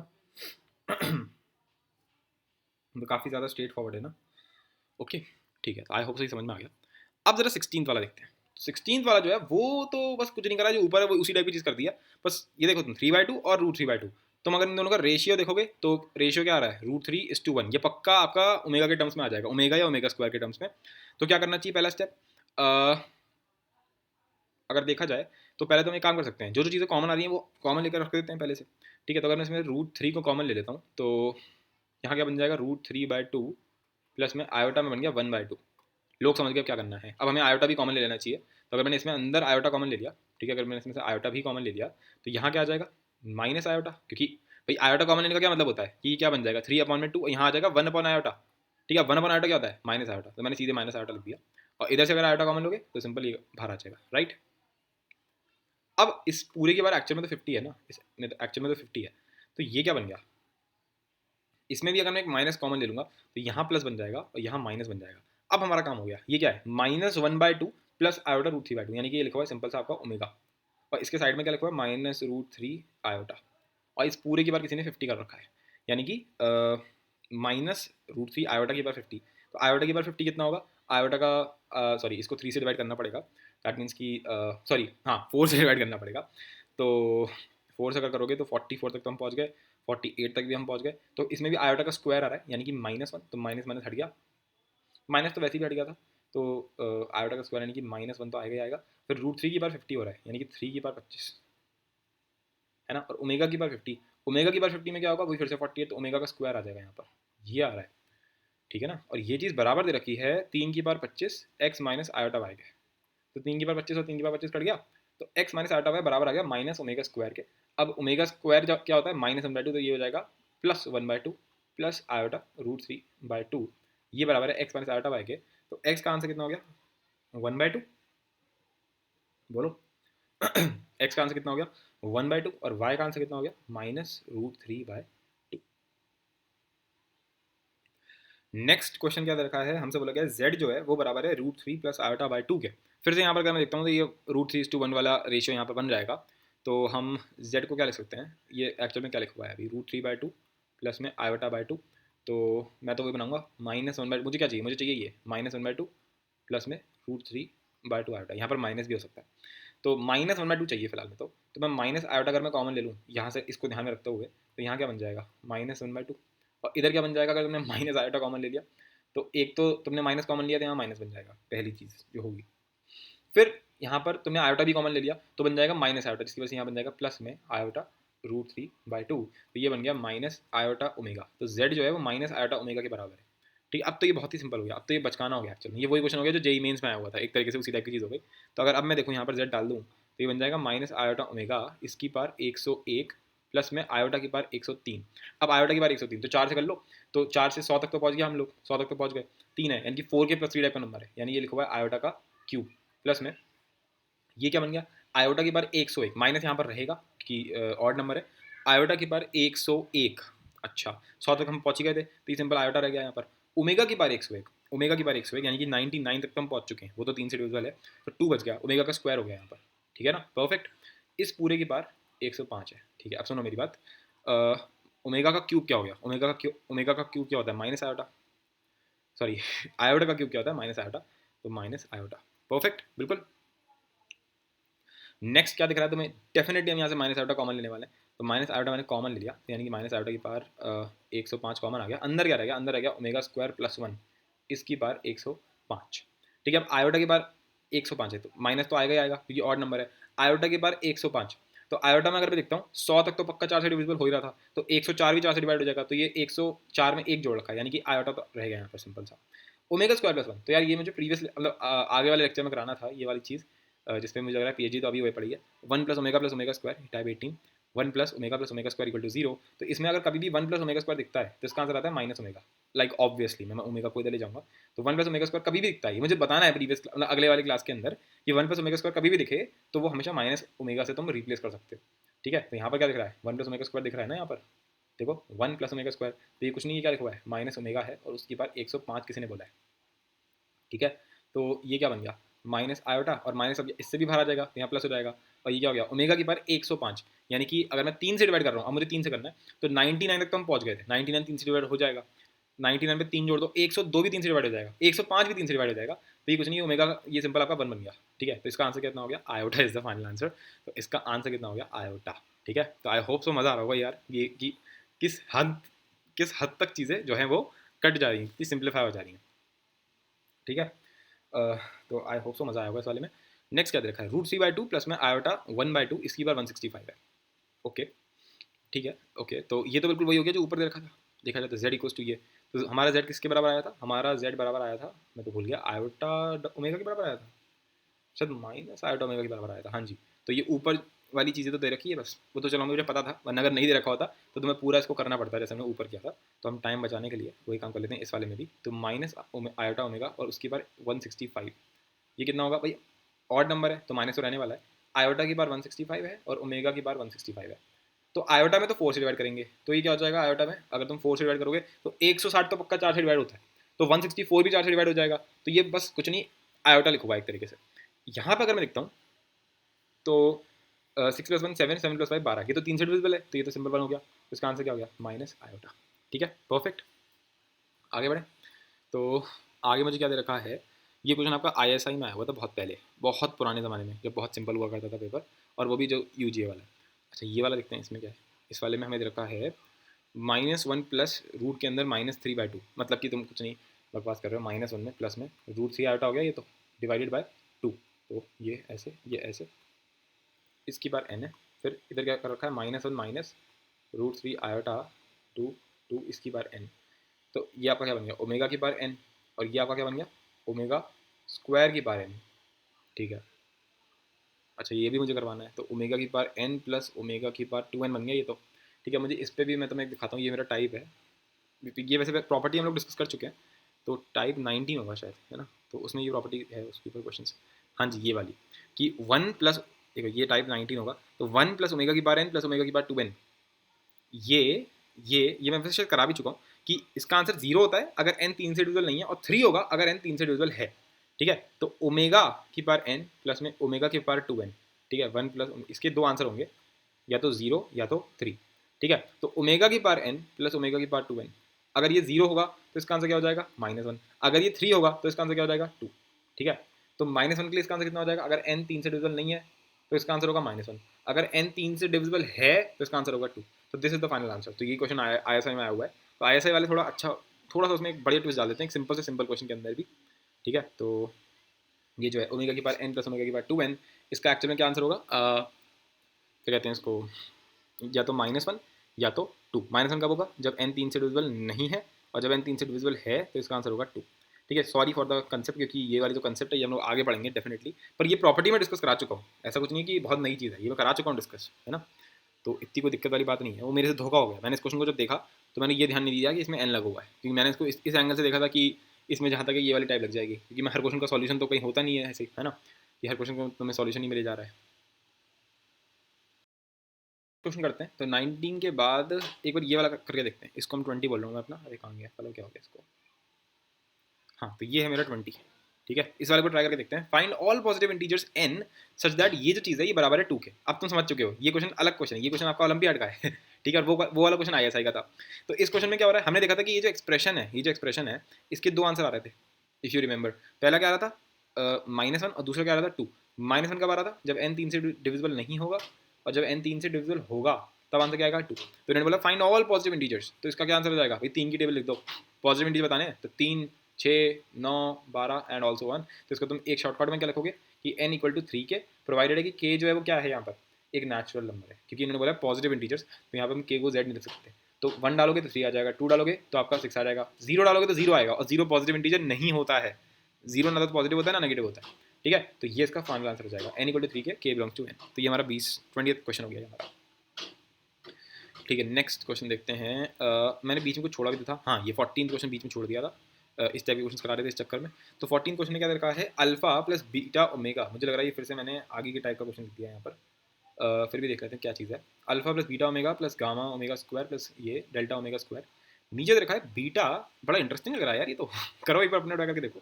तो काफ़ी ज़्यादा स्ट्रेट फॉरवर्ड है ना, ओके ठीक है, तो आई होप सही समझ में आ गया। अब जरा 16th वाला देखते हैं, 16th वाला जो है वो तो बस कुछ नहीं करा, जो ऊपर है वो उसी टाइप की चीज़ कर दिया, बस ये देखो तुम 3/2 और √3/2, तुम अगर इन दोनों का रेशियो देखोगे तो रेशियो क्या आ रहा है, √3:1, ये पक्का आपका ओमेगा के टर्म्स में आ जाएगा, ओमेगा या ओमेगा स्क्वायर के टर्म्स में। तो क्या करना चाहिए, पहला स्टेप अगर देखा जाए तो पहले तो हम एक काम कर सकते हैं, जो जो चीज़ें कॉमन आ रही हैं वो कॉमन लेकर रख देते हैं पहले से, ठीक है। तो अगर मैं इसमें √3 को कॉमन ले लेता हूँ तो यहाँ क्या बन जाएगा, √3/2 प्लस में आयोटा में बन गया 1/2, लोग समझ गए क्या करना है। अब हमें आयोटा भी कॉमन ले लेना चाहिए, तो अगर मैंने इसमें अंदर आयोटा कॉमन ले लिया, ठीक है, अगर मैंने इसमें से आयोटा भी कॉमन ले लिया तो यहाँ क्या आ जाएगा, माइनस आयोटा, क्योंकि भाई आयोटा कॉमन लेने का क्या मतलब होता है कि क्या बन जाएगा 3/2, यहाँ आ जाएगा 1/आयोटा, ठीक है। 1/आयोटा क्या होता है, माइनस आयोटा, तो मैंने सीधे माइनस आयोटा लिख दिया, और इधर से अगर आयोटा कॉमन लोगे तो सिंपल ये बाहर आ जाएगा, राइट। अब इस पूरे के बाद एक्चुअल में तो 50 है ना, इस एक्चुअल में तो 50 है, तो ये क्या बन गया, इसमें भी अगर मैं एक माइनस कॉमन ले लूँगा तो यहाँ प्लस बन जाएगा और यहाँ माइनस बन जाएगा। अब हमारा काम हो गया, ये क्या है, -1/2 प्लस आयोटा √3/2, यानी कि ये लिखा हुआ है सिंपल सा आपका ओमेगा, और इसके साइड में क्या लिखा हुआ है, -√3 आयोटा, और इस पूरे की बार किसी ने 50 कर रखा है, यानी कि -√3 आयोटा की बार 50, तो आयोटा की बार 50 कितना होगा, आयोटा का सॉरी इसको 3 से डिवाइड करना पड़ेगा, दैट मीन्स कि सॉरी हाँ 4 से डिवाइड करना पड़ेगा, तो 4 से अगर करोगे तो 44 तक तो हम पहुँच गए, 48 तक भी हम पहुँच गए, तो इसमें भी आयोटा का स्क्वायर आ रहा है, यानी कि -1, तो माइनस माइनस हट गया, माइनस तो वैसे ही हट गया था, तो आयोटा का स्क्वायर यानी कि -1 तो आएगा ही आएगा। फिर √3 की पावर 50 हो रहा है, यानी कि 3 की पावर 25 है ना, और ओमेगा की पावर 50, ओमेगा की पावर 50 में क्या होगा, वही फिर से 40 है, तो ओमेगा का स्क्वायर आ जाएगा यहाँ पर, ये आ रहा है, ठीक है ना। और ये चीज़ बराबर दे रखी है 3 की power 25 X minus iota Y के, तो 3 की पावर 25 और 3 की पावर 25 कट गया, तो एक्स माइनस आयोटा वाई बराबर आ गया माइनस ओमेगा स्क्वायर के। अब ओमेगा स्क्वायर जब क्या होता है -1/2, तो ये हो जाएगा +1/2 प्लस आयोटा √3/2, ये बराबर है एक्स माइनस आयोटा वाई के। तो एक्स का आंसर कितना हो गया 1/2, बोलो एक्स का आंसर कितना हो गया 1/2, और वाई का आंसर कितना हो गया -√3/2। नेक्स्ट क्वेश्चन क्या दे रखा है, हमसे बोला गया z जो है वो बराबर है √3 प्लस आयोटा बाई 2 के। फिर से यहाँ पर अगर मैं देखता हूँ तो ये √3:1 वाला रेशियो यहाँ पर बन जाएगा, तो हम z को क्या लिख सकते हैं, ये एक्चुअल में क्या लिखा हुआ है अभी √3/2 प्लस में आयोटा बाई 2, तो मैं तो वही बनाऊंगा -1/2, मुझे क्या चाहिए, मुझे चाहिए ये -1/2 प्लस में √3/2 आयोटा, यहाँ पर माइनस भी हो सकता है, तो -1/2 चाहिए फिलहाल में, तो मैं माइनस आयोटा अगर मैं कॉमन ले लूँ यहाँ से, इसको ध्यान में रखते हुए, तो यहाँ क्या बन जाएगा -1/2, और इधर क्या बन जाएगा अगर तुमने माइनस आयोटा कॉमन ले लिया, तो एक तो तुमने माइनस कॉमन लिया तो यहाँ माइनस बन जाएगा, पहली चीज़ जो होगी। फिर यहाँ पर तुमने आयोटा भी कॉमन ले लिया तो बन जाएगा माइनस आयोटा, जिसकी वजह से यहाँ बन जाएगा प्लस में आयोटा √3/2, तो ये बन गया माइनस आयोटा ओमेगा। तो z जो है वो माइनस आयोटा ओमेगा के बराबर है, ठीक है। अब तो ये बहुत ही सिंपल हो गया, अब तो ये बचकाना हो गया एक्चुअली, ये वही क्वेश्चन हो गया जो जेई मेंस में आया हुआ था, एक तरीके से उसी टाइप की चीज़ हो गई। तो अगर अब मैं देखूँ यहाँ पर z डाल दूँ तो ये बन जाएगा माइनस आयोटा ओमेगा इसकी पावर 101 प्लस में आयोटा की पावर 103। अब आयोटा की पावर 103 तो 4 से कर लो, तो 4 से 100 तक तो पहुँच गया, हम लोग 100 तक तो पहुँच गए, 3 है यानी कि 4 के +3 टाइप का नंबर है, यानी ये लिखा हुआ है आयोटा का क्यूब, प्लस में ये क्या बन गया आयोटा की पावर 101, माइनस यहाँ पर रहेगा कि ऑड नंबर है, आयोटा की पावर 101। अच्छा 100 तक हम पहुँच गए थे, तो ये सिंपल आयोटा रह गया यहाँ पर। ओमेगा की पावर 101, ओमेगा की पावर 101 यानी कि 99 तक तो हम पहुँच चुके हैं, वो तो 3 से डिविजिबल है, तो 2 बच गया, ओमेगा का स्क्वायर हो गया यहाँ पर, ठीक है ना, परफेक्ट। इस पूरे की पावर 105 है, ठीक है। अब सुनो मेरी बात, ओमेगा का क्यूब क्या हो गया, ओमेगा का क्यूब क्या होता है माइनस आयोटा, सॉरी आयोटा का क्यूब क्या होता है माइनस आयोटा, तो माइनस आयोटा, परफेक्ट बिल्कुल। नेक्स्ट क्या दिख रहा है तुम्हें, डेफिनेटली हम यहाँ से माइनस आयोटा कॉमन लेने वाले हैं, तो माइनस आयोटा मैंने कॉमन ले लिया, यानी कि माइनस आयोटा की पावर 105 कॉमन आ गया, अंदर क्या रह गया, अंदर रह गया ओमेगा स्क्वायर +1 इसकी पावर 105, ठीक है। अब आयोटा की पावर 105 है तो माइनस तो आएगा ही आएगा क्योंकि ऑड नंबर है, आयोटा की पावर 105, तो आयोटा में अगर मैं देखता हूँ 100 तक तो पक्का 4 से डिविजिबल हो ही रहा था, तो 104 भी 4 से डिवाइड हो जाएगा, तो ये 104 में एक जोड़ रखा है, यानी कि आयोटा तो रह गया यहाँ पर सिंपल सा। ओमेगा स्क्वायर +1, तो यार ये मुझे प्रीवियस मतलब आगे वाले लेक्चर में कराना था ये वाली चीज़, जिसमें मुझे लग रहा है पीएचडी तो अभी वही पड़ी है, 1 + omega square type 18, 1 + omega square equal to 0, तो इसमें अगर कभी भी 1 + ओमेगा स्क्वायर दिखता है तो इसका आंसर आता है माइनस ओमेगा, लाइक ऑब्वियसली मैं ओमेगा को इधर ले जाऊंगा, तो 1 + ओमेगा स्क्वायर कभी भी दिखता है, मुझे बताना है प्रीवियस मतलब अगले वाले क्लास के अंदर कि 1 + ओमेगा स्क्वायर कभी भी दिखे तो वो हमेशा माइनस ओमेगा से तुम रिप्लेस कर सकते हो, ठीक है। तो यहाँ पर क्या दिख रहा है 1 + ओमेगा स्क्वायर दिख रहा है ना यहाँ पर, देखो 1 + ओमेगा स्क्वायर, तो ये कुछ नहीं, ये क्या लिखा हुआ है माइनस ओमेगा है और उसकी पावर 105 किसी ने बोला है, ठीक है। तो ये क्या बन गया माइनस आयोटा, और माइनस अब इससे भी बाहर आ जाएगा तो यहाँ प्लस हो जाएगा, और ये क्या हो गया ओमेगा की पावर 105, यानी कि अगर मैं 3 से डिवाइड कर रहा हूँ, अब मुझे 3 से करना है, तो 99 तक तो हम पहुँच गए थे, 99 3 से डिवाइड हो जाएगा, 99 पे 3 जोड़ दो 102 भी 3 से डिवाइड हो जाएगा, 105 भी 3 से डिवाइड हो जाएगा, तो ये कुछ नहीं ओमेगा ये सिंपल आपका 1 बन गया, ठीक है। तो इसका आंसर कितना हो गया iota is the final answer, तो इसका आंसर कितना हो गया आयोटा, ठीक है। तो आई होप सो मज़ा आ रहा होगा यार ये कि किस हद किस हद तक चीज़ें जो हैं वो कट जा रही हैं, कितनी सिंप्लीफाई हो जा रही हैं, ठीक है। तो आई होप सो मज़ा आया होगा इस वाले में। नेक्स्ट क्या दे रखा है √3/2 प्लस में आयोटा 1/2 इसकी बार 165 है, ओके ठीक है, ओके। तो ये तो बिल्कुल वही हो गया जो ऊपर दे रखा था, देखा जाए तो z इक्वल्स टू ये, तो हमारा z किसके बराबर आया था, हमारा z बराबर आया था, मैं तो भूल गया, आयोटा ओमेगा के बराबर आया था, शायद माइनस आयोटा ओमेगा के बराबर आया था, हाँ जी। तो ये ऊपर वाली चीज़ें तो दे रखी है बस, वो तो चलो मुझे पता था, वरना अगर नहीं दे रखा होता तो तुम्हें पूरा इसको करना पड़ता, जैसे हमने ऊपर किया था। तो हम टाइम बचाने के लिए वही काम कर लेते हैं इस वाले में भी, तो माइनस आयोटा ओमेगा और उसकी बार 165, ये कितना होगा भाई, ऑड नंबर है तो माइनस तो रहने वाला है, आयोटा की बार 165 है और ओमेगा की बार 165 है, तो आयोटा में तो 4 से डिवाइड करेंगे, तो ये क्या हो जाएगा आयोटा में अगर तुम 4 से डिवाइड करोगे तो 160 तो पक्का 4 से डिवाइड होता है, तो 164 भी 4 से डिवाइड हो जाएगा, तो ये बस कुछ नहीं आयोटा लिखूंगा एक तरीके से। यहाँ पर अगर मैं देखता हूँ तो 6 + 1 7, 7 + 5 12, ये तो 3 से डिविजिबल है, तो ये तो सिंपल वन हो गया, तो इसका आंसर क्या हो गया माइनस आयोटा, ठीक है परफेक्ट। आगे बढ़े, तो आगे मुझे क्या दे रखा है, ये क्वेश्चन आपका ISI में आया हुआ था बहुत पहले, बहुत पुराने ज़माने में जब बहुत सिंपल हुआ करता था पेपर, और वो भी जो UGA वाला। अच्छा ये वाला देखते हैं इसमें क्या है, इस वाले में हमें दे रखा है -1 प्लस रूट के अंदर -3/2, मतलब कि तुम कुछ नहीं बकवास कर रहे हो, -1 में प्लस में √3 आयोटा हो गया ये तो, डिवाइडेड बाय 2, तो ये ऐसे इसकी बार n है, फिर इधर क्या कर रखा है -1 माइनस √3 आयोटा 2 इसकी बार n, तो ये आपका क्या बन गया ओमेगा की बार n, और ये आपका क्या बन गया ओमेगा स्क्वायर की बार n, ठीक है। अच्छा ये भी मुझे करवाना है, तो ओमेगा की बार n प्लस ओमेगा की बार 2n बन गया ये तो, ठीक है। मुझे इस पर भी मैं तुम्हें दिखाता हूँ, ये मेरा टाइप है, ये वैसे प्रॉपर्टी हम लोग डिस्कस कर चुके हैं, तो टाइप 19 होगा शायद, है ना, तो उसमें ये प्रॉपर्टी है उसके ऊपर क्वेश्चन। हाँ जी ये वाली कि 1 प्लस, देखो ये टाइप 19 होगा, तो 1 प्लस ओमेगा की बार n प्लस ओमेगा की बार 2n, ये मैं वैसे शायद करा भी चुका हूँ कि इसका आंसर 0 होता है अगर n 3 से डिविजिबल नहीं है, और 3 होगा अगर n 3 से डिविजिबल है, ठीक है। तो ओमेगा की बार n प्लस में ओमेगा की बार 2n, ठीक है, 1 प्लस, इसके दो आंसर होंगे, या तो 0 या तो 3, ठीक है। तो ओमेगा की बार n प्लस ओमेगा की बार 2n, अगर ये 0 होगा तो इसका आंसर क्या हो जाएगा -1, अगर ये 3 होगा तो इसका आंसर क्या हो जाएगा 2, ठीक है। तो -1 के लिए इसका आंसर कितना हो जाएगा, अगर n 3 से डिविजिबल नहीं है तो इसका आंसर होगा -1, अगर n 3 से डिविजिबल है तो इसका आंसर होगा 2, तो this is the final answer. तो ये क्वेश्चन ISI में आया हुआ है, तो ISI वाले थोड़ा अच्छा, थोड़ा सा उसमें एक बढ़िया ट्विस्ट डाल देते हैं, एक सिंपल से सिंपल क्वेश्चन के अंदर भी, ठीक है। तो ये जो है ओमेगा की बार n प्लस ओमेगा की बार 2n, इसका एक्चुअल में क्या आंसर होगा, क्या कहते हैं इसको, या तो -1 या तो 2। -1 कब होगा, जब n 3 से डिविजिबल नहीं है, और जब n 3 से डिविजिबल है तो इसका आंसर होगा 2, ठीक है। सॉरी फॉर द कंसेप्ट, क्योंकि ये वाली जो कंसेप्ट है ये हम लोग आगे पढ़ेंगे डेफिनेटली, पर ये प्रॉपर्टी में डिस्कस करा चुका हूँ, ऐसा कुछ नहीं है कि बहुत नई चीज़ है, ये मैं करा चुका हूँ डिस्कस, है ना। तो इतनी कोई दिक्कत वाली बात नहीं है, वो मेरे से धोखा हो गया, मैंने इस क्वेश्चन को जब देखा तो मैंने ये ध्यान नहीं दिया कि इसमें n लगा हुआ है, क्योंकि मैंने इसको इस एंगल से देखा था कि इसमें जहाँ तक ये वाली टाइप लग जाएगी, क्योंकि मैं हर क्वेश्चन का सॉल्यूशन तो कहीं होता नहीं है ऐसे, है ना, कि हर क्वेश्चन को तुम्हें सॉल्यूशन ही मिले जा रहा है। क्वेश्चन करते हैं, तो 19 के बाद एक बार ये वाला करके देखते हैं, इसको हम 20 बोल रहा हूँ मैं अपना, अरे कहाँ गया, कलर क्या हो गया इसको, हाँ तो ये है मेरा 20, ठीक है। इस वाले को ट्राई करके देखते हैं, find all positive integers n such that ये जो चीज़ है ये बराबर है 2 के। अब तुम समझ चुके हो, ये क्वेश्चन अलग क्वेश्चन है, ये क्वेश्चन आपका ओलंपियाड का है ठीक है, और वो वाला क्वेश्चन ISI का था। तो इस क्वेश्चन में क्या हो रहा है, हमने देखा था कि ये जो एक्सप्रेशन है इसके दो आंसर आ रहे थे, इफ़ यू रिमेंबर। पहला क्या आ रहा था -1, और दूसरा क्या आ रहा था 2। -1 कब आ रहा था, जब n 3 से डिविजिबल नहीं होगा, और जब n 3 से डिविजिबल होगा तब आंसर क्या आएगा 2। तो इन्होंने बोला फाइंड ऑल पॉजिटिव इंटीजर्स, तो इसका क्या आंसर हो जाएगा भाई, 3 की टेबल लिख दो, पॉजिटिव इंटीजर बताने हैं, तो 3, 6, 9, 12 एंड ऑल्सो 1। तो इसको तुम एक शॉर्टकट में क्या लिखोगे कि n = 3 के, प्रोवाइडेड है कि k जो है वो क्या है यहाँ पर एक नेचुरल नंबर है, क्योंकि इन्होंने बोला पॉजिटिव इंटीजर्स, तो यहाँ पर हम k को z नहीं लिख सकते। तो 1 डालोगे तो 3 आ जाएगा, 2 डालोगे तो आपका 6 आ जाएगा, 0 डालोगे तो 0 आएगा, और 0 पॉजिटिव इंटीजर नहीं होता है, 0 ना तो पॉजिटिव होता है ना नेगेटिव होता है, ठीक है। तो ये इसका फाइनल आंसर हो जाएगा, n = 3 के, k बिलोंग्स टू n। तो ये हमारा 20th क्वेश्चन हो गया हमारा, ठीक है। नेक्स्ट क्वेश्चन देखते हैं, मैंने बीच में कुछ छोड़ा भी था, हाँ ये 14th क्वेश्चन बीच में छोड़ दिया था, इस टाइप के क्वेश्चन करा रहे थे इस चक्कर में। तो 14th क्वेश्चन में क्या रखा है, अल्फा प्लस बीटा ओमेगा, मुझे लग रहा है ये फिर से मैंने आगे के टाइप का क्वेश्चन लिख दिया है यहाँ पर, फिर भी देख लेते हैं क्या चीज़ है। Alpha plus beta omega plus gamma omega square plus ये डेल्टा ओमेगा स्क्वायर, नीचे तो रखा है बीटा, बड़ा इंटरेस्टिंग लग रहा है यार ये तो करो एक बार अपने ट्राई करके देखो।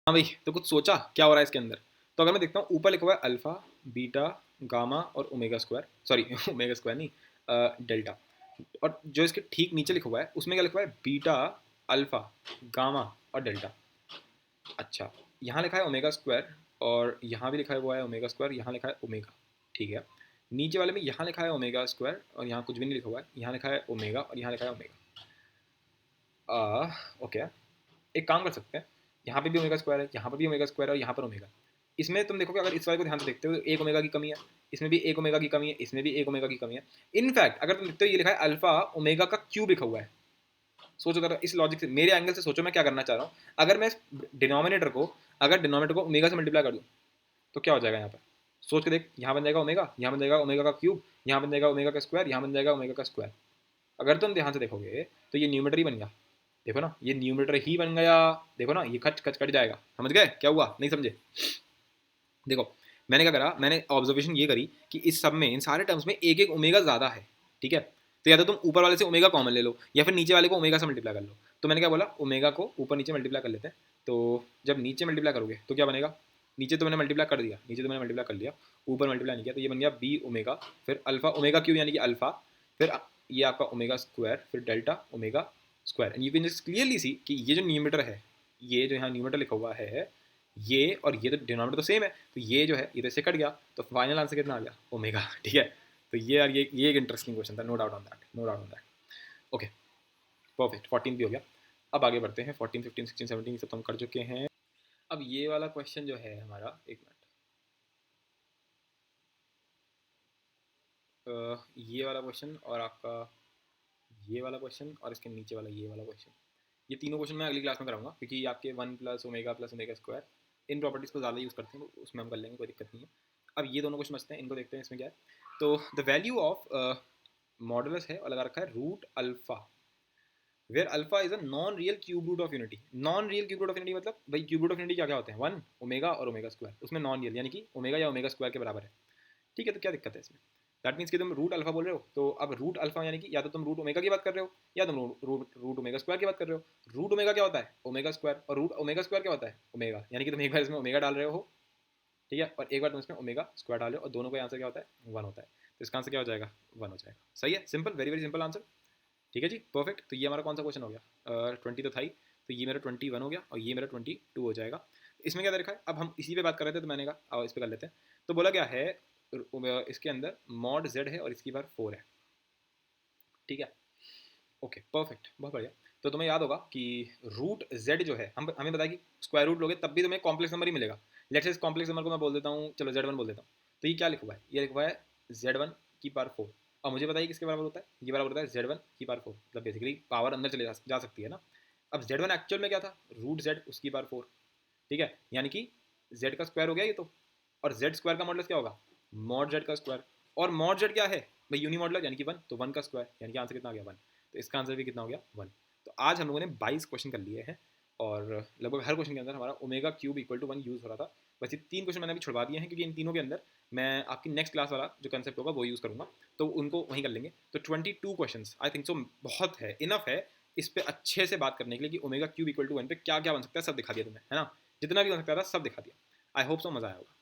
हाँ भाई, तो कुछ सोचा क्या हो रहा है इसके अंदर। तो अगर मैं देखता हूँ ऊपर लिखा हुआ है अल्फा बीटा गामा और omega square, sorry omega square नहीं, डेल्टा, और जो इसके ठीक नीचे लिखा हुआ है उसमें क्या लिखा हुआ है बीटा अल्फा गामा और डेल्टा। अच्छा, यहाँ लिखा है ओमेगा स्क्वायर, और यहाँ भी लिखा है हुआ है ओमेगा स्क्वायर, यहाँ लिखा है ओमेगा, ठीक है। नीचे वाले में यहाँ लिखा है ओमेगा स्क्वायर और यहाँ कुछ भी नहीं लिखा हुआ है, यहाँ लिखा है ओमेगा और यहाँ लिखा है ओमेगा। ओके, एक काम कर सकते हैं, यहाँ पे भी ओमेगा स्क्वायर है, यहाँ पर भी ओमेगा स्क्वायर है, और यहाँ पर ओमेगा। इसमें तुम देखोगे अगर इस वाले को ध्यान से देखते हो तो एक ओमेगा की कमी है, इसमें भी एक ओमेगा की कमी है, इसमें भी एक ओमेगा की कमी है। इनफैक्ट अगर तुम देखते हो ये लिखा है अल्फा ओमेगा का क्यूब लिखा हुआ है। सोचो अगर इस लॉजिक से, मेरे एंगल से सोचो मैं क्या करना चाह रहा हूँ, अगर मैं डिनोमिनेटर को ओमेगा से मल्टीप्लाई कर दूँ तो क्या हो जाएगा यहाँ पर, सोच के देख, यहाँ बन जाएगा ओमेगा, यहाँ बन जाएगा ओमेगा का क्यूब, यहाँ बन जाएगा ओमेगा का स्क्वायर, यहाँ बन जाएगा ओमेगा का स्क्वायर। अगर तुम ध्यान से देखोगे तो ये न्यूमेटर ही बन गया, देखो ना ये न्यूमेटर ही बन गया, देखो ना ये खच खच कट जाएगा, समझ गए क्या हुआ, नहीं समझे। देखो मैंने क्या करा, मैंने ऑब्जर्वेशन ये करी कि इस सब में इन सारे टर्म्स में एक एक ओमेगा ज़्यादा है, ठीक है। तो या तो तुम ऊपर वाले से ओमेगा कॉमन ले लो, या फिर नीचे वाले को ओमेगा से मल्टीप्लाई कर लो। तो मैंने क्या बोला, ओमेगा को ऊपर नीचे मल्टीप्लाई कर लेते हैं। तो जब नीचे मल्टीप्लाई करोगे तो क्या बनेगा, नीचे तो मैंने मल्टीप्लाई कर दिया, नीचे तो मैंने मल्टीप्लाई कर लिया, ऊपर मल्टीप्लाई नहीं किया, तो ये बन गया बी ओमेगा, फिर अल्फा ओमेगा क्यू यानी कि अल्फा, फिर ये आपका ओमेगा स्क्वायर, फिर delta omega square. And you can just clearly see कि ये जो न्यूमेटर है, ये जो यहाँ न्यूमेटर लिखा हुआ है, ये और ये तो डिनोमिनेटर तो सेम है, तो ये जो है इधर से कट गया, तो फाइनल आंसर कितना आ गया ओमेगा, ठीक है। तो ये यार ये एक इंटरेस्टिंग क्वेश्चन था, no doubt on that, no doubt on that. Okay, perfect, 14 भी हो गया। अब आगे बढ़ते हैं, 14, 15, 16, 17 ये सब तो हम कर चुके हैं। अब ये वाला क्वेश्चन जो है हमारा, एक मिनट, ये वाला क्वेश्चन और आपका ये वाला क्वेश्चन और इसके नीचे वाला ये वाला क्वेश्चन, ये तीनों क्वेश्चन मैं अगली क्लास में कराऊंगा, क्योंकि आपके 1 + ω + ω² इन प्रॉपर्टीज़ को ज़्यादा यूज़ करते हैं, तो उसमें हम कर लेंगे, कोई दिक्कत नहीं है। अब ये दोनों क्वेश्चन बचते हैं, इनको देखते हैं इसमें क्या है। तो द वैल्यू ऑफ मॉडुलस है और लगा रखा है root alpha, where alpha is a non real cube root of unity. Non real cube root of unity मतलब भाई क्यूब रूट ऑफ यूनिटी क्या क्या होते हैं, 1 ओमेगा और ओमेगा स्क्वायर, उसमें नॉन रियल यानी कि ओमेगा या ओमेगा स्क्वायर के बराबर है। ठीक है, तो क्या दिक्कत है इसमें? दैट मीन्स कि तुम रूट अल्फा बोल रहे हो, तो अब रूट अल्फा यानी कि या तो तुम रूट ओमेगा की बात कर रहे हो या तुम रूट ओमेगा स्क्वायर की बात कर रहे हो। रूट ओमेगा क्या होता है, ओमेगा स्क्वायर, और रूट ओमेगा स्क्वायर क्या होता है, ओमेगा। यानी कि तुम एक बार इसमें ओमेगा डाल रहे हो, ठीक है, और एक बार तुम इसमें ओमेगा स्क्वायर डाल रहे हो, और दोनों का आंसर क्या होता है, 1 होता है। तो इसका आंसर क्या हो जाएगा, 1 हो जाएगा। सही है, simple, very very simple answer. ठीक है जी, परफेक्ट। तो ये हमारा कौन सा क्वेश्चन हो गया, 20 तो था ही, तो ये मेरा 21 हो गया और ये मेरा 22 हो जाएगा। इसमें क्या दे रखा है, अब हम इसी पे बात कर रहे थे, तो मैंने कहा इस पे कर लेते हैं। तो बोला क्या है, इसके अंदर मॉड z है और इसकी बार 4 है। ठीक है, ओके परफेक्ट, बहुत बढ़िया। तो तुम्हें याद होगा कि रूट z जो है, हम हमें बताया कि स्क्वायर रूट लोगे तब भी तुम्हें कॉम्प्लेक्स नंबर ही मिलेगा। लेट्स से इस कॉम्प्लेक्स नंबर को मैं बोल देता हूँ, चलो z1 बोल देता हूँ। तो ये क्या लिखा हुआ है, ये लिखा हुआ है z1 की पावर 4। और मुझे बताइए किसके बराबर होता है, ये बराबर होता है z1 की पावर 4, मतलब बेसिकली पावर अंदर चले जा सकती है ना। अब z1 एक्चुअल में क्या था, रूट z उसकी पावर 4। ठीक है, यानी कि z का स्क्वायर हो गया ये तो, और z स्क्वायर का मॉडुलस क्या होगा, मॉड z का स्क्वायर। और मॉड z क्या है भाई, यूनी मॉडुलस यानी कि 1, तो 1 का स्क्वायर, यानी कि आंसर कितना आ गया, 1। तो इसका आंसर भी कितना हो गया, 1। तो आज हम लोगों ने 22 क्वेश्चन कर लिए हैं, और लगभग हर क्वेश्चन के अंदर हमारा omega cube equal to 1 use हो रहा था। बस ये 3 क्वेश्चन मैंने अभी छुड़वा दिए हैं, क्योंकि इन तीनों के अंदर मैं आपकी नेक्स्ट क्लास वाला जो कंसेप्ट होगा वो यूज़ करूँगा, तो उनको वहीं कर लेंगे। तो 22 क्वेश्चन आई थिंक सो बहुत है, इनफ है इस पर अच्छे से बात करने के लिए कि ओमेगा क्यूब इक्वल टू 1 पे क्या क्या बन सकता है, सब दिखा दिया तुम्हें, है ना। जितना भी बन सकता था सब दिखा दिया। आई होप सो मज़ा आया होगा।